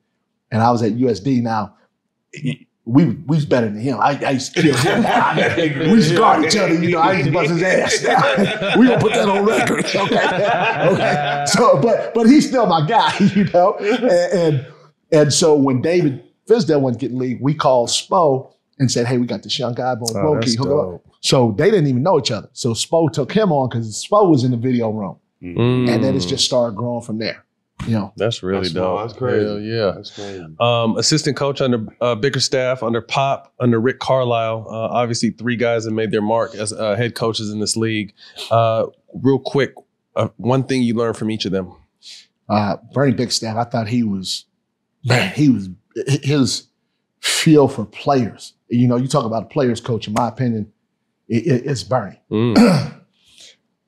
and I was at USD. Now, we was better than him. I used to kill him. We used to guard each other. I used to bust his ass. We gonna put that on record, okay? So, but he's still my guy, And so when David Fisdale wasn't getting league, we called Spo and said, "Hey, we got this young guy, Bro. Can you hook him up?" So they didn't even know each other. So Spo took him on because Spo was in the video room, and then it just started growing from there. That's really dope. That's crazy. Hell yeah. That's crazy. Assistant coach under Bickerstaff, under Pop, under Rick Carlisle. Obviously, 3 guys that made their mark as head coaches in this league. Real quick, one thing you learned from each of them. Bernie Bickerstaff, I thought his feel for players. You talk about a players coach, in my opinion, it's Bernie.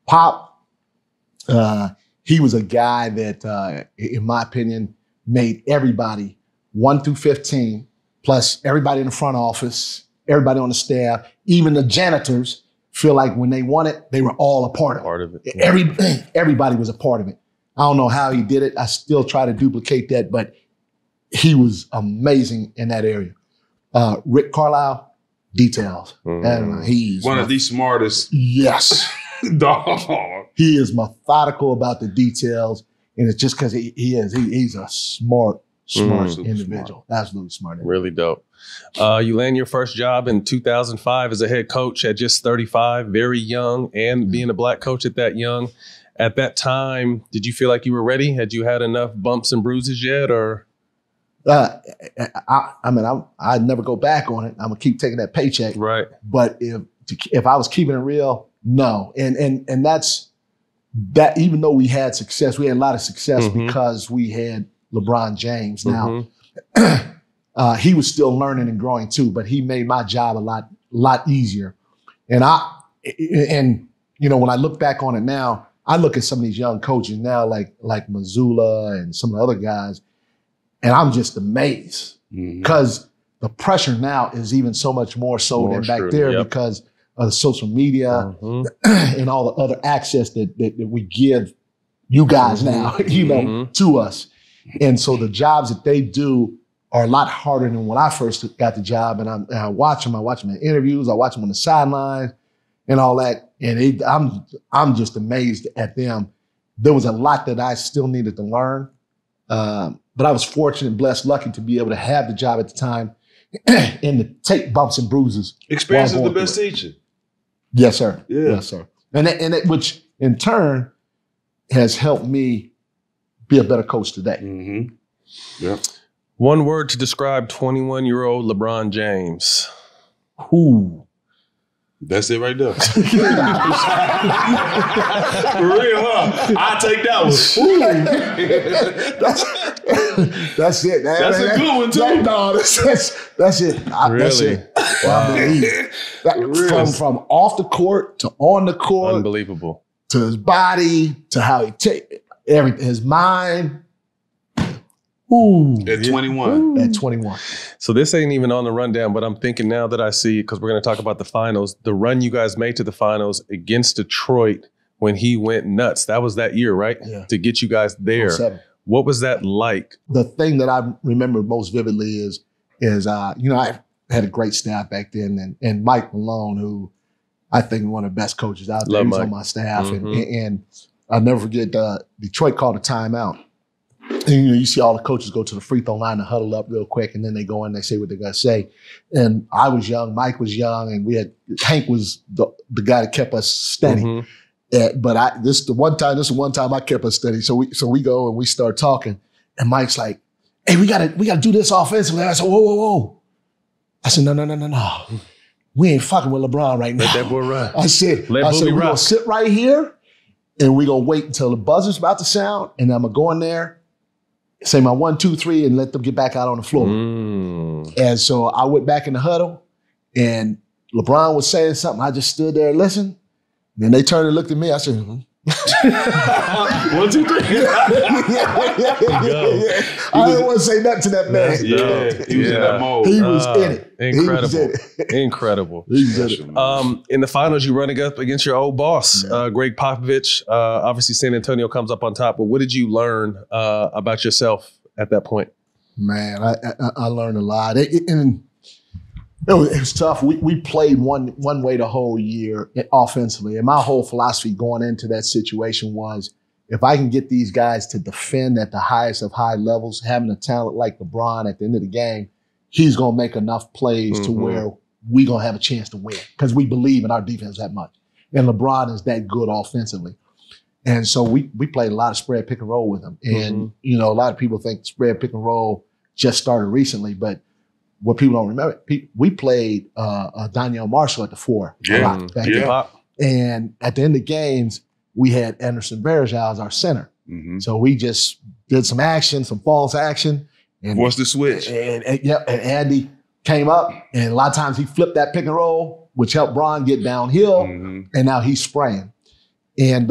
Pop, he was a guy that, in my opinion, made everybody 1 through 15, plus everybody in the front office, everybody on the staff, even the janitors, feel like when they won it, they were all a part of it. Yeah. Everybody was a part of it. I don't know how he did it. I still try to duplicate that, but he was amazing in that area. Rick Carlisle, details. He's one of the smartest. Yes. Dog. He is methodical about the details, and it's just because he's a smart individual. Smart. Absolutely smart. Really dope. You land your first job in 2005 as a head coach at just 35, very young, and being a black coach at that young. At that time, did you feel like you were ready? Had you had enough bumps and bruises yet, or? I'd never go back on it. I'm gonna keep taking that paycheck. Right. But if I was keeping it real, no. And that's that. Even though we had success, we had a lot of success because we had LeBron James. Now, he was still learning and growing too, but he made my job a lot easier. And when I look back on it now, I look at some of these young coaches now, like Mazzulla and some of the other guys, and I'm just amazed because the pressure now is even so much more so than back there because of the social media and all the other access that we give you guys now, to us. And so the jobs that they do are a lot harder than when I first got the job. And I watch them. I watch them in interviews. I watch them on the sidelines and all that. And I'm just amazed at them. There was a lot that I still needed to learn. But I was fortunate, blessed, lucky to be able to have the job at the time and to take bumps and bruises. Experience is the best teacher. Yes, sir. Yeah. Yes, sir. And that, which in turn has helped me be a better coach today. Yeah. One word to describe 21-year-old LeBron James. That's it right there. For real, huh? I'll take that one. That's it. That's a good one, too. That's it. That's it. Wow. From off the court to on the court. Unbelievable. To his body, to how he take everything, his mind. At 21. At 21. So this ain't even on the rundown, but I'm thinking now that I see, because we're going to talk about the finals, the run you guys made to the finals against Detroit when he went nuts. That was that year, right? Yeah. To get you guys there. 07. What was that like? The thing that I remember most vividly is I had a great staff back then, and Mike Malone, who I think is one of the best coaches out there, was on my staff. And I'll never forget, Detroit called a timeout. And you see all the coaches go to the free throw line and huddle up real quick, and then they go in and they say what they're going to say. And I was young, Mike was young, and Hank was the guy that kept us steady. But this is the one time I kept us steady. So we go and we start talking, and Mike's like, "Hey, we gotta do this offensively." I said, "Whoa." I said, No. We ain't fucking with LeBron right now. Let that boy run. I said, we're gonna sit right here, and we're gonna wait until the buzzer's about to sound, and I'm gonna go in there, say my 1, 2, 3, and let them get back out on the floor. And so I went back in the huddle, and LeBron was saying something. I just stood there and listened. Then they turned and looked at me. I said, 1, 2, 3. I didn't want to say nothing to that man. He was in that mode. He was in it. Incredible. He was in it. Incredible. He was in it. In the finals, you're running up against your old boss, Greg Popovich. Obviously, San Antonio comes up on top, but what did you learn about yourself at that point? Man, I learned a lot. And it was tough. We played one way the whole year offensively. And my whole philosophy going into that situation was, if I can get these guys to defend at the highest of high levels, having a talent like LeBron at the end of the game, he's going to make enough plays to where we're going to have a chance to win because we believe in our defense that much. And LeBron is that good offensively. And so we played a lot of spread pick and roll with him. And, you know, a lot of people think spread pick and roll just started recently, but what people don't remember, we played Danielle Marshall at the 4 a lot back then. And at the end of games, we had Anderson Varejao as our center. So we just did some action, some false action. And forced the switch. And Andy came up, and a lot of times he flipped that pick and roll, which helped Bron get downhill, and now he's spraying. And,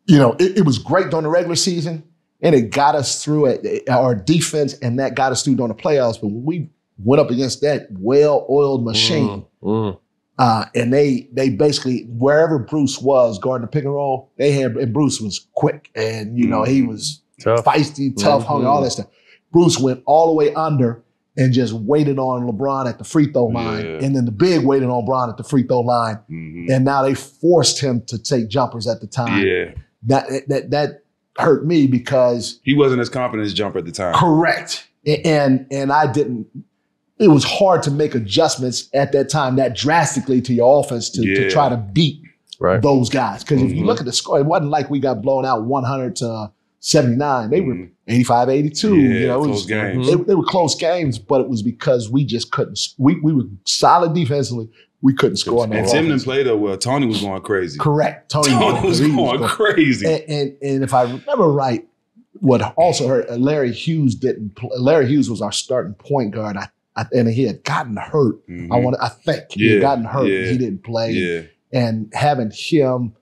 you know, it was great during the regular season, and it got us through our defense, and that got us through during the playoffs. But when we went up against that well-oiled machine, and they basically, wherever Bruce was guarding the pick and roll, and Bruce was quick, and, you know, he was tough. Feisty, tough, hungry, all that stuff. Bruce went all the way under and just waited on LeBron at the free throw line. And then the big waited on LeBron at the free throw line. And now they forced him to take jumpers at the time. That hurt me because he wasn't as confident as jumper at the time. Correct. And I didn't. It was hard to make adjustments at that time that drastically to your offense to try to beat those guys. Because if you look at the score, it wasn't like we got blown out 100 to 79. They were 85, 82. You know, close games. They were close games, but it was because we just couldn't. We were solid defensively. We couldn't score. And Tim didn't play that well. Tony was going crazy. Correct. Tony was going crazy. And if I remember right, what also hurt, Larry Hughes didn't play. Larry Hughes was our starting point guard. And he had gotten hurt. I think he had gotten hurt. He didn't play. And having him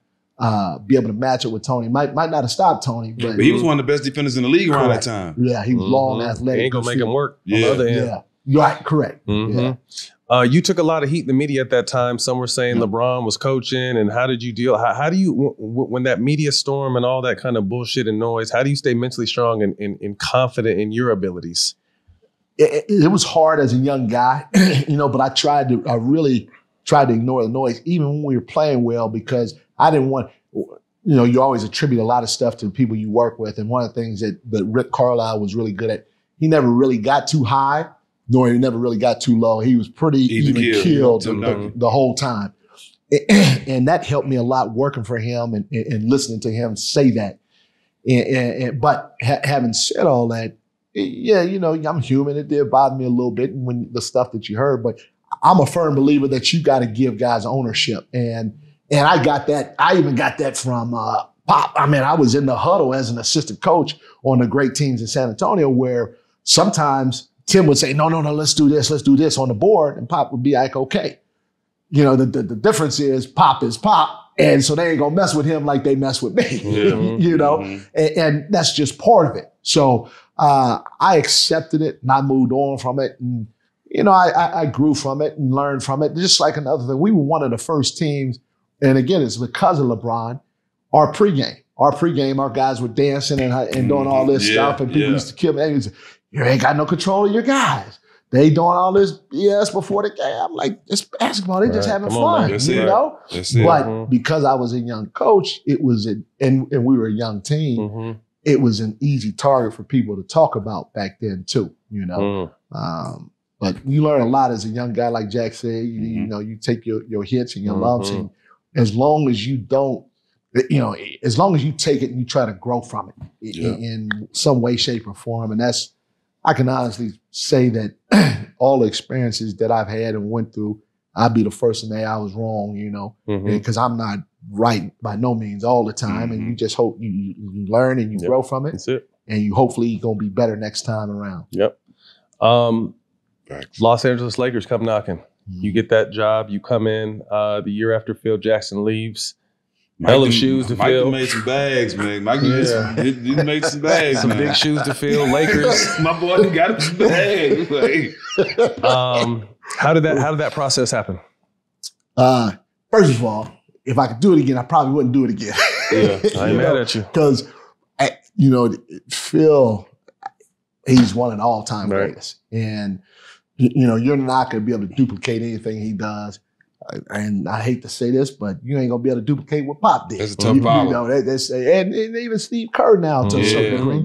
be able to match it with Tony might not have stopped Tony, but he was one of the best defenders in the league around that time. Yeah, he was long, athletic. Ain't gonna make him work. On the other hand. Right, correct. You took a lot of heat in the media at that time. Some were saying LeBron was coaching, and how did you deal? How do you, when that media storm and all that kind of bullshit and noise, how do you stay mentally strong and confident in your abilities? It was hard as a young guy, you know, but I really tried to ignore the noise, even when we were playing well, because I didn't want, you know, you always attribute a lot of stuff to the people you work with. And one of the things that Rick Carlisle was really good at, he never really got too high, nor he never really got too low. He was pretty even keeled the whole time. And that helped me a lot working for him and listening to him say that. But having said all that, yeah, you know, I'm human. It did bother me a little bit when the stuff that you heard, but I'm a firm believer that you got to give guys ownership. And I got that. I even got that from Pop. I mean, I was in the huddle as an assistant coach on the great teams in San Antonio where sometimes Tim would say, no, let's do this on the board. And Pop would be like, okay. You know, the difference is Pop is Pop. And so they ain't going to mess with him like they mess with me, you know, and that's just part of it. So I accepted it and I moved on from it. And, you know, I grew from it and learned from it. Just like another thing, we were one of the first teams. And again, it's because of LeBron, our pregame, our guys were dancing and doing all this stuff. And people used to kill me. They used to say, you ain't got no control of your guys. They doing all this BS before the game. I'm like, it's basketball. They just having fun, you know? But because I was a young coach, it was, and we were a young team, it was an easy target for people to talk about back then too, you know? But you learn a lot as a young guy, like Jack said, you know, you take your hits and your lumps, and as long as you don't, you know, as long as you take it and you try to grow from it in some way, shape, or form. And that's, I can honestly say that all the experiences that I've had and went through, I'd be the first to say I was wrong, you know, because I'm not right by no means all the time. And you just hope you learn and you grow from it. That's it. And you hopefully you're going to be better next time around. Los Angeles Lakers come knocking. You get that job. You come in the year after Phil Jackson leaves. Hell of shoes to Mike fill. made some bags, man. Mike you made some bags, Some man. big shoes to fill. Lakers. My boy got some bags. Like, How did that process happen? First of all, if I could do it again, I probably wouldn't do it again. Yeah, I ain't mad at you. Because, Phil, he's one of the all-time greatest. And, you're not going to be able to duplicate anything he does. And I hate to say this, but you ain't going to be able to duplicate what Pop did. That's a tough problem. And even Steve Kerr now to a certain degree,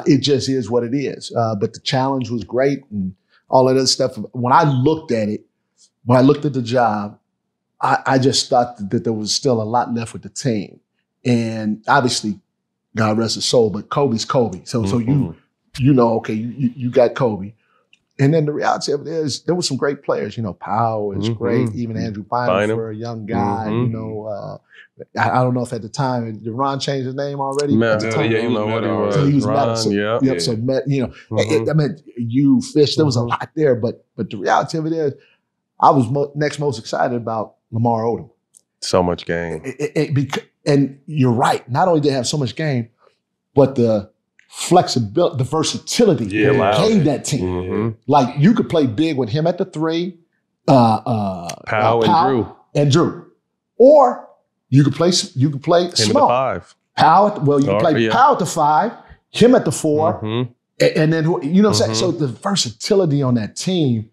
It just is what it is. But the challenge was great and all of that stuff. When I looked at the job, I just thought that there was still a lot left with the team. And obviously, God rest his soul, but Kobe's Kobe. So you got Kobe. And then the reality of it is there were some great players. Powell is great. Even Andrew Bynum for a young guy. I don't know if at the time, did Ron change his name already? At the time? Yeah, you know what he was. So he was Ron, Malice. yeah. So, you Fish, there was a lot there. But the reality of it is I was next most excited about Lamar Odom. So much game. And you're right. Not only did they have so much game, but the flexibility, the versatility gave that team. Like you could play big with him at the 3, Powell and Drew, or you could play him small. At the 5. Powell, you could play Powell at the 5, him at the 4, and then what I'm saying. So the versatility on that team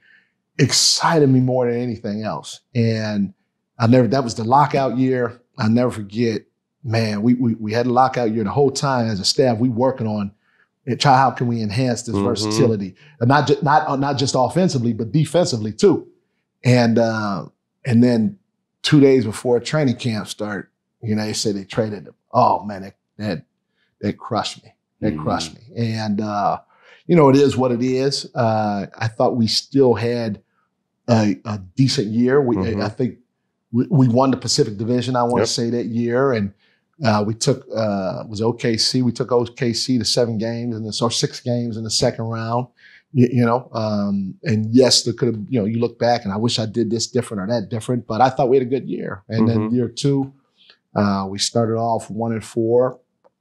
excited me more than anything else. And that was the lockout year. I'll never forget. Man, we had a lockout year the whole time as a staff. We working on it. How can we enhance this versatility, and not just offensively, but defensively too. And then 2 days before training camp start, they said they traded him. Oh man, that crushed me. That crushed me. And it is what it is. I thought we still had a decent year. I think we won the Pacific Division. I want to say that year, and we took was OKC. We took OKC to 7 games or 6 games in the second round. And yes, there could have. You look back, and I wish I did this different or that different, but I thought we had a good year. And then year 2, we started off 1-4.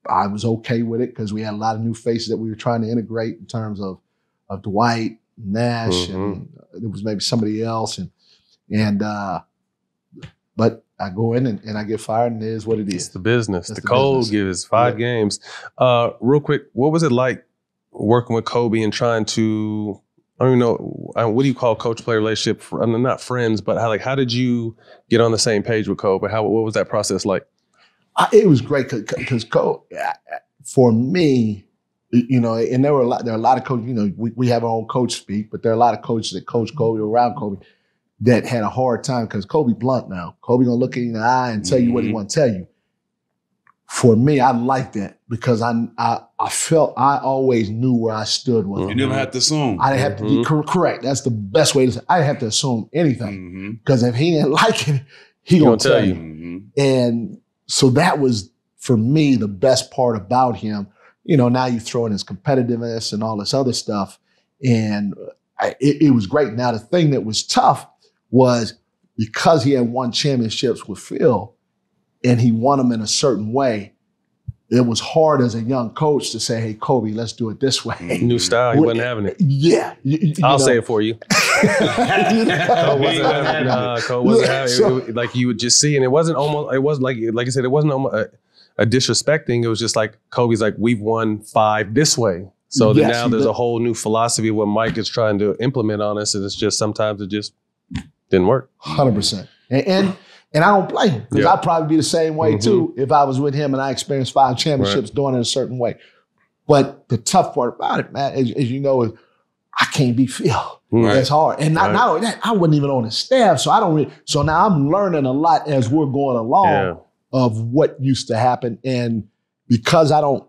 I was okay with it because we had a lot of new faces that we were trying to integrate in terms of Dwight, Nash, and there was maybe somebody else, but I go in and I get fired, and it is what it is. It's the business. That's the code business. gives 5 games. Real quick, what was it like working with Kobe and trying to, I don't even know, what do you call coach-player relationship? Not friends, but how did you get on the same page with Kobe? What was that process like? It was great because Kobe, for me, and there are a lot of coaches, we have our own coach speak, but there are a lot of coaches that coach Kobe around Kobe that had a hard time because Kobe blunt now. Kobe gonna look you in the eye and tell you what he want to tell you. For me, I like that because I felt I always knew where I stood with him. You never had to assume. I didn't have to be correct. That's the best way to say. I didn't have to assume anything because if he didn't like it, he gonna tell you. And so that was for me the best part about him. Now you throw in his competitiveness and all this other stuff, and it was great. Now the thing that was tough was because he had won championships with Phil and he won them in a certain way, it was hard as a young coach to say, hey, Kobe, let's do it this way. New style, he wasn't having it. Yeah. I'll say it for you. Cole wasn't having it. Cole wasn't having it. Like you would just see, and it wasn't like I said, it wasn't almost a disrespecting. It was just like, Kobe's like, we've won 5 this way. So now there's a whole new philosophy of what Mike is trying to implement on us, and it's just sometimes it just didn't work. 100%. And I don't blame him because I'd probably be the same way too if I was with him and I experienced 5 championships doing it a certain way. But the tough part about it, man, as you know, is I can't be Phil. That's hard. And not only that, I wasn't even on his staff, so I don't really. So now I'm learning a lot as we're going along of what used to happen. And because I don't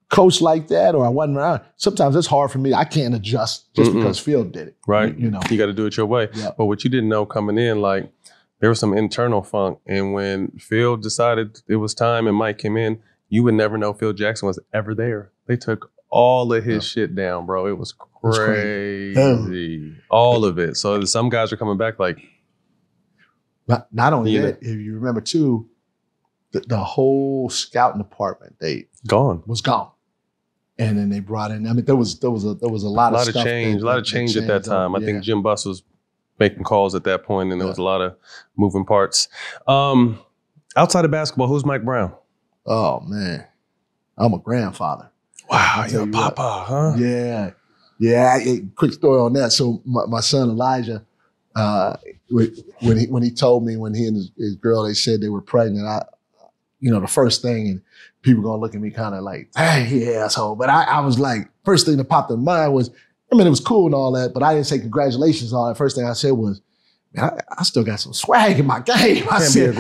coach like that or I wasn't around, sometimes it's hard for me. I can't adjust just because Phil did it. Right. You got to do it your way. Yep. But what you didn't know coming in, like there was some internal funk. And when Phil decided it was time and Mike came in, you would never know Phil Jackson was ever there. They took all of his shit down, bro. It was crazy. All of it. So some guys are coming back like. Not only that, if you remember too, the whole scouting department was gone. And then they brought in. I mean, there was a lot of stuff change. A lot of change at that time. I think Jim Buss was making calls at that point, and there was a lot of moving parts. Outside of basketball, who's Mike Brown? Oh man, I'm a grandfather. Wow, you're a papa, huh? Yeah. Quick story on that. So my son Elijah, when he told me when he and his girl they said they were pregnant, the first thing, and people gonna look at me kind of like, hey, yeah, asshole. But I was like, first thing that popped in mind was, I mean, it was cool and all that, but I didn't say congratulations on it. First thing I said was, man, I still got some swag in my game. I said,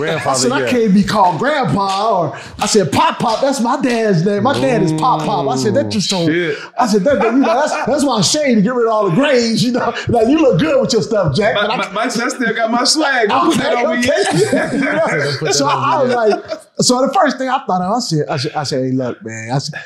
I can't be called grandpa, or I said, Pop, that's my dad's name. My dad is Pop. I said, that just so, I said, that's why I'm ashamed to get rid of all the grades, Like, you look good with your stuff, Jack. My son still got my swag. Don't put that over yet. So I was like, so the first thing I thought of, I said, hey, look, man. I said,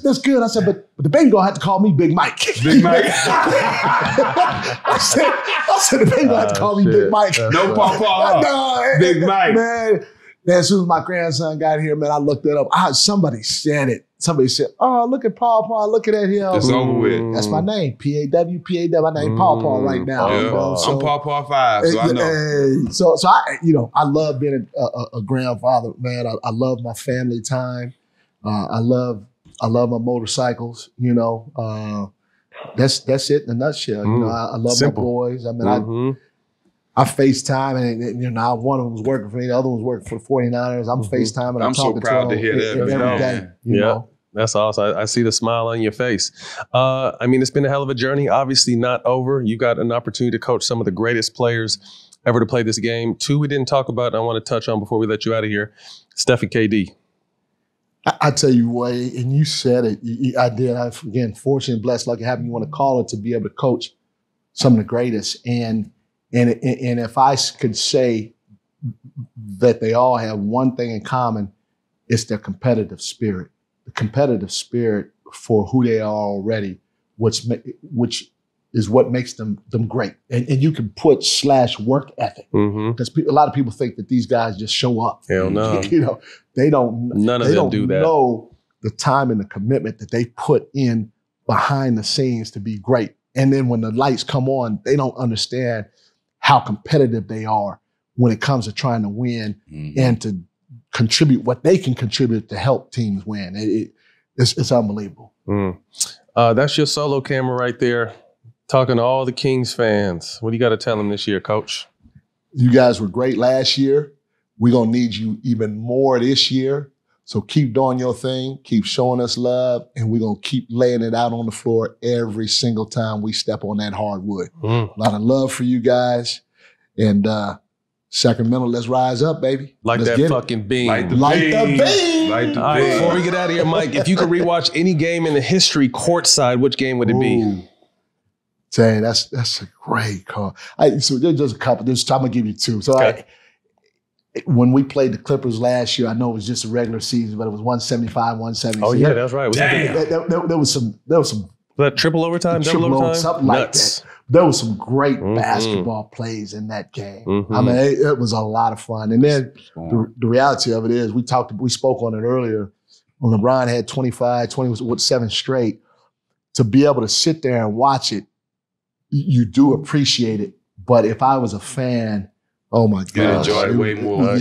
that's good. I said, but the baby gonna have to call me Big Mike. Big Mike. I said, the baby gonna have to call me Big Mike. No papa. No, Big Mike. Man, as soon as my grandson got here, man, I looked it up. Somebody said it. Somebody said, oh, look at Paw, look at him. It's over with. That's my name. P-A-W. My name Paw right now. Yeah. I'm Paw 5, so I know. So I love being a grandfather, man. I love my family time. I love my motorcycles, That's it in a nutshell. I love Simple. My boys. I mean, I FaceTime, and one of them was working for me, the other one was working for the 49ers. I'm FaceTiming. I'm talking so proud to to hear that. every day. You know? That's awesome. I see the smile on your face. I mean, it's been a hell of a journey. Obviously not over. You got an opportunity to coach some of the greatest players ever to play this game. Two we didn't talk about and I want to touch on before we let you out of here. Steph and KD. I tell you what, and you said it. I did. Again, fortunate, blessed, lucky, happy, you want to call it, to be able to coach some of the greatest. And if I could say that they all have one thing in common, it's their competitive spirit. The competitive spirit for who they are already, which is what makes them great. And you can put / work ethic, because a lot of people think that these guys just show up. Hell no. They don't. None of them do that. Know the time and the commitment that they put in behind the scenes to be great. And then when the lights come on, they don't understand how competitive they are when it comes to trying to win and to contribute what they can contribute to help teams win. It's unbelievable. That's your solo camera right there, talking to all the Kings fans. What do you got to tell them this year, Coach? You guys were great last year. We're going to need you even more this year. So keep doing your thing, keep showing us love, and we're going to keep laying it out on the floor every single time we step on that hardwood. A lot of love for you guys. And Sacramento, let's rise up, baby. Let's that fucking beam. Light the beam. All right, before we get out of here, Mike, if you could rewatch any game in the history courtside, which game would it be? Say, that's a great call. So there's just a couple. I'm going to give you two. So when we played the Clippers last year, I know it was just a regular season, but it was 175, 176. Oh, yeah, that's right. There was some. Was that triple overtime, double overtime? Something like that. There was some great basketball plays in that game. I mean, it was a lot of fun. And then the reality of it is, we spoke on it earlier, when LeBron had 27 straight, to be able to sit there and watch it, you do appreciate it. But if I was a fan, oh my God, you enjoyed it way more.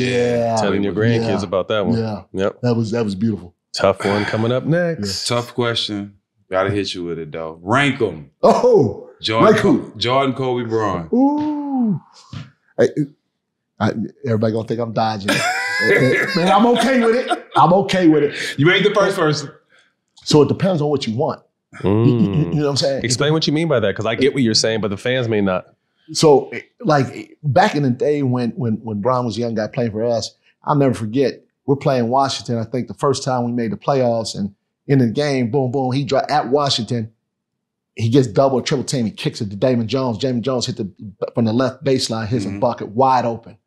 Telling your grandkids about that one. That was beautiful. Tough one coming up next. Tough question. Gotta hit you with it though. Rank them. Oh, Jordan, Kobe, Bron. Ooh. Everybody gonna think I'm dodging it. Man, I'm okay with it. You ain't the first person. So it depends on what you want. You know what I'm saying? Explain what you mean by that, because I get what you're saying, but the fans may not. So, like, back in the day when Bron was a young guy playing for us, I'll never forget, we're playing Washington. I think the first time we made the playoffs, and in the game, boom, boom, he dropped at Washington. He gets double or triple team. He kicks it to Damon Jones. Damon Jones hit from the left baseline, hits a bucket wide open.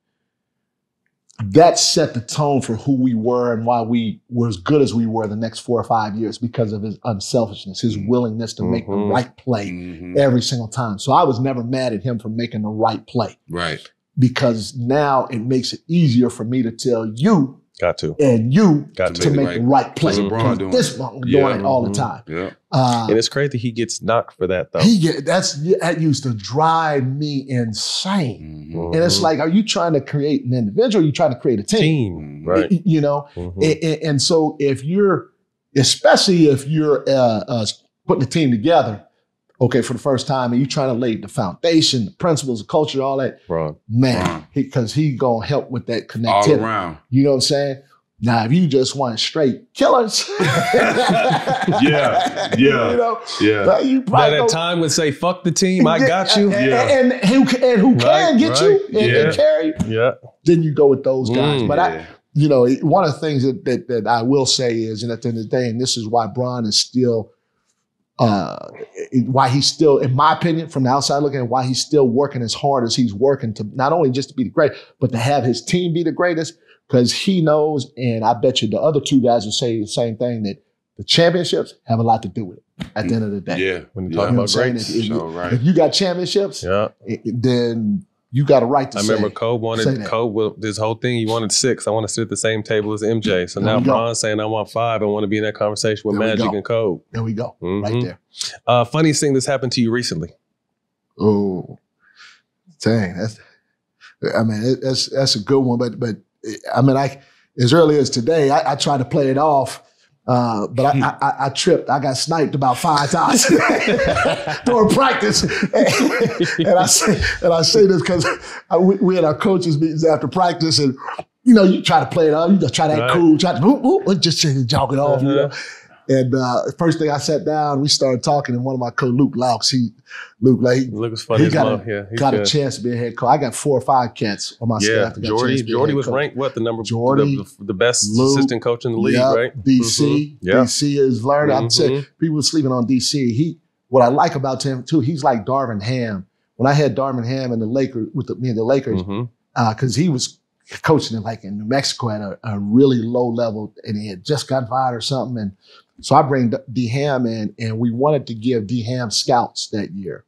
That set the tone for who we were and why we were as good as we were the next 4 or 5 years, because of his unselfishness, his willingness to make the right play every single time. So I was never mad at him for making the right play. Right. Because now it makes it easier for me to tell you Got to. And you Got to make the right play. LeBron doing this one doing it all the time. Yeah. And it's crazy he gets knocked for that, though. That used to drive me insane. And it's like, are you trying to create an individual? Or are you trying to create a team? Right. You know? And so especially if you're putting a team together, okay, for the first time, and you're trying to lay the foundation, the principles, the culture, all that, man, because he gonna help with that connectivity. All around. You know what I'm saying? Now, if you just want straight killers, you know, you that at time would say, "Fuck the team, I got you," and who can get you and carry you, then you go with those guys. But one of the things that I will say is, and at the end of the day, and this is why Bron is still. Why he's still, in my opinion, from the outside looking at why he's still working as hard as he's working to not only just to be the great, but to have his team be the greatest, because he knows, and I bet you the other two guys will say the same thing, that the championships have a lot to do with it at the end of the day. Yeah. When you talk about greats. If you got championships, then you got a right to say. I remember Kobe this whole thing, he wanted 6. I want to sit at the same table as MJ. So now Bron's saying I want 5. I want to be in that conversation with Magic and Kobe. There we go. Right there. Funniest thing that's happened to you recently? Oh, dang. That's a good one. But I mean, as early as today, I tried to play it off. But I tripped. I got sniped about 5 times during practice. and I say this because we had our coaches meetings after practice, and you try to play it off, you just try to act cool, try to just jog it off. You know? And first thing I sat down, we started talking, and one of my coach, Luke Laux, Luke was funny as well. Got a chance to be a head coach. I got 4 or 5 cats on my staff. Jordy was ranked the best assistant coach in the league, right? DC. DC is learning. I'm saying people are sleeping on DC. What I like about him too, he's like Darvin Ham. When I had Darvin Ham in the Lakers with me and the Lakers, because he was coaching in New Mexico at a really low level, and he had just gotten fired or something, and so I bring D Ham in, and we wanted to give D Ham scouts that year.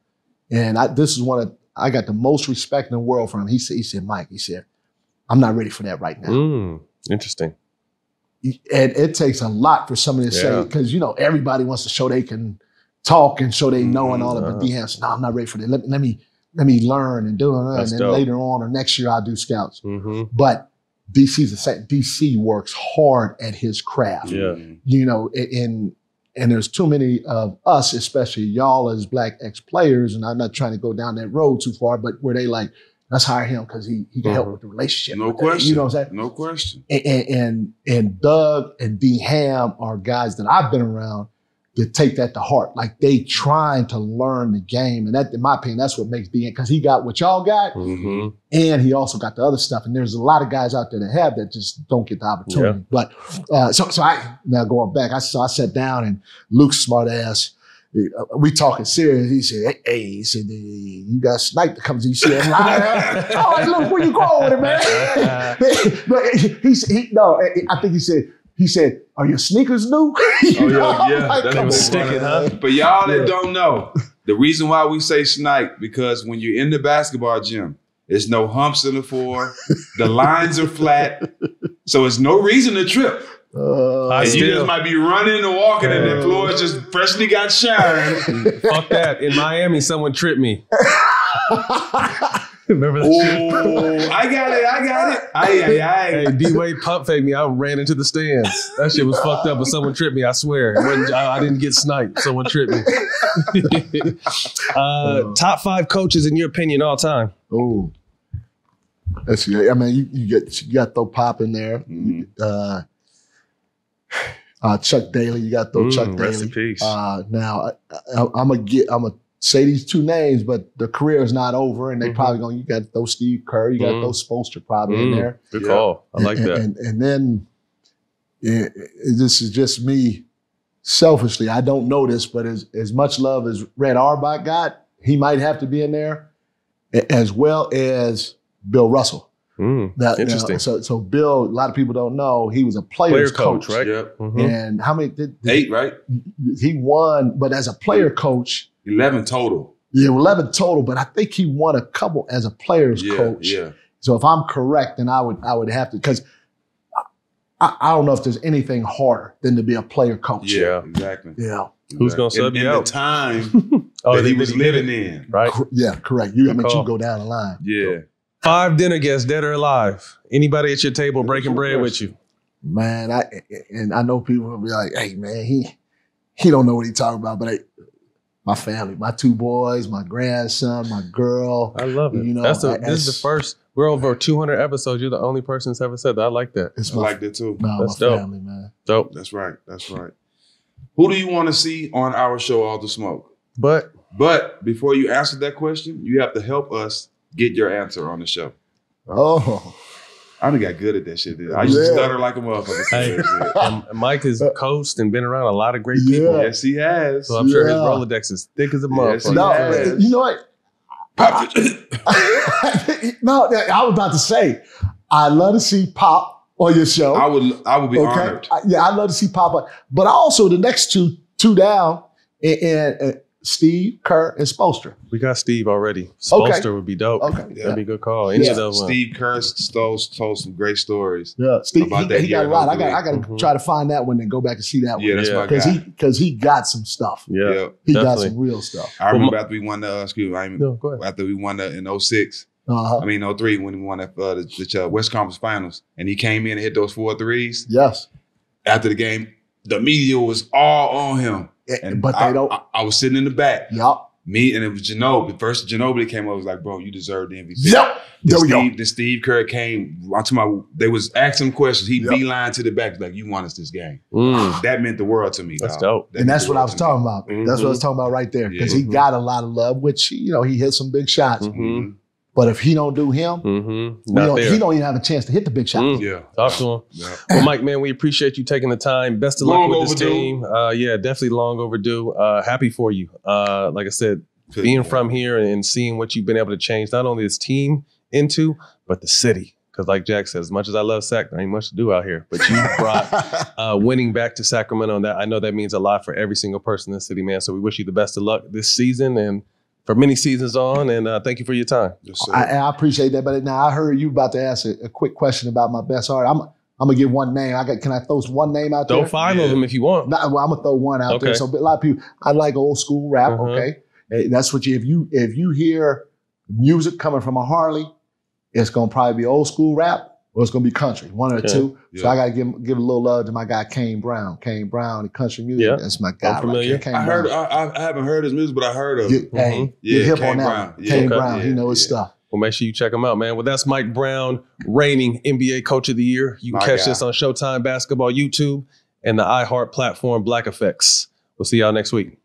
And I got the most respect in the world from him. He said, Mike, I'm not ready for that right now. Interesting. And it takes a lot for somebody to say, because everybody wants to show they can talk and show they know and all that. But D Ham said, no, I'm not ready for that. Let me learn and do it. And then later on or next year I'll do scouts. But DC's the same. DC works hard at his craft. And there's too many of us, especially y'all as Black ex-players, and I'm not trying to go down that road too far, but where they like, let's hire him because he can help with the relationship. No question. You know what I'm saying? No question. And Doug and D Ham are guys that I've been around that take that to heart. Like they trying to learn the game. And that, in my opinion, that's what makes D, because he got what y'all got, and he also got the other stuff. And there's a lot of guys out there that have that just don't get the opportunity. But so I, now going back, I sat down, and Luke's smart ass, we talking serious. He said, he said, you got sniped to come to you. See him lying. Oh, hey, Luke, where you going with it, man? But I think he said, are your sneakers new? That was sticking, huh? For y'all that don't know, the reason why we say snipe, because when you're in the basketball gym, there's no humps in the floor. The lines are flat. So it's no reason to trip. You just might be running or walking, and the floor is just freshly got shined. Fuck that. In Miami, someone tripped me. Remember that shit? I got it. Hey, D-Wade pump faked me. I ran into the stands. That shit was fucked up, but someone tripped me, I swear. I didn't get sniped. Someone tripped me. Top 5 coaches in your opinion all time. Oh. That's good. I mean, you got to throw Pop in there. Chuck Daly, you got to throw Chuck Daly. Rest in peace. Now, I'm gonna say these 2 names, but the career is not over, and they probably you got to throw Steve Kerr, you got to throw Spoelstra probably in there. Good call. I like that. And then this is just me selfishly. I don't know this, but as much love as Red Auerbach got, he might have to be in there, as well as Bill Russell. Interesting. So Bill, a lot of people don't know, he was a player's coach, right? Yep. And how many? 8, right? He won, but as a player coach, 11 total. Yeah, 11 total, but I think he won a couple as a player's coach. Yeah. So if I'm correct, then I would have to, because I don't know if there's anything harder than to be a player coach. Yeah, exactly. Yeah. Who's going to sub you out? In the time that he was living in. Right. Yeah, correct. You go down the line. Yeah. 5 dinner guests, dead or alive. Anybody at your table breaking bread with you? Man, I know people will be like, hey, man, he don't know what he's talking about, but my family, my 2 boys, my grandson, my girl. I love it. You know, this is the first. We're over 200 episodes. You're the only person that's ever said that. I like that. I like that too. No, that's my dope. family, man. Dope. That's right. That's right. Who do you want to see on our show, All the Smoke? But before you answer that question, you have to help us get your answer on the show. Oh. I done got good at that shit. I used to stutter like a motherfucker. Hey, Mike has coached and been around a lot of great people. Yes, he has. So I'm sure his Rolodex is thick as a motherfucker. No, you know what? No, I was about to say, I'd love to see Pop on your show. I would be honored. I'd love to see Pop. But also the next two down, and Steve, Kerr, and Spoelstra. We got Steve already. Spoelstra would be dope. Okay. That'd be a good call. Any of those. Steve Kerr told some great stories. Yeah, Steve, about he got a lot. I got to try to find that one and go back and see that one. Yeah, that's my guy. Because he got some stuff. Yeah, he got some real stuff. I remember after we won the after we won the in 06. Uh-huh. I mean 03 when we won the West Conference Finals, and he came in and hit those 4 threes. Yes. After the game, the media was all on him. And but they don't. I was sitting in the back. Yep. Me and it was Ginobili. First Ginobili came over, was like, bro, you deserve the MVP. Yep. Then Steve Kerr came. I'm talking about, they was asking questions. He beeline to the back, like, you won us this game. That meant the world to me. That's dope. And that's what I was talking about. That's what I was talking about right there. Because he got a lot of love, which, he hit some big shots. But if he don't do him, he don't even have a chance to hit the big shots. Yeah. Talk to him. Yeah. Well, Mike, man, we appreciate you taking the time. Best of luck with this team. Yeah, definitely long overdue. Happy for you. Like I said, being from here and seeing what you've been able to change, not only this team into, but the city. Because like Jack said, as much as I love Sac, there ain't much to do out here. But you brought winning back to Sacramento, and that I know that means a lot for every single person in the city, man. So we wish you the best of luck this season and for many seasons on, and thank you for your time. Yes, I appreciate that. But now I heard you about to ask a quick question about my best art. I'm gonna give one name. Can I throw one name out there? Throw 5 of them if you want. I'm gonna throw one out there. So a lot of people, I like old school rap. Okay, and that's what if you hear music coming from a Harley, it's gonna probably be old school rap or it's gonna be country. One of the two. Yeah. So I gotta give a little love to my guy Kane Brown. Kane Brown, the country music. Yeah. That's my guy. I'm familiar. I haven't heard his music, but I heard of it. Hey, get hip on that. Kane Brown, he knows his stuff. Well, make sure you check him out, man. Well, that's Mike Brown, reigning NBA Coach of the Year. You can catch this on Showtime Basketball YouTube and the iHeart platform Black Effects. We'll see y'all next week.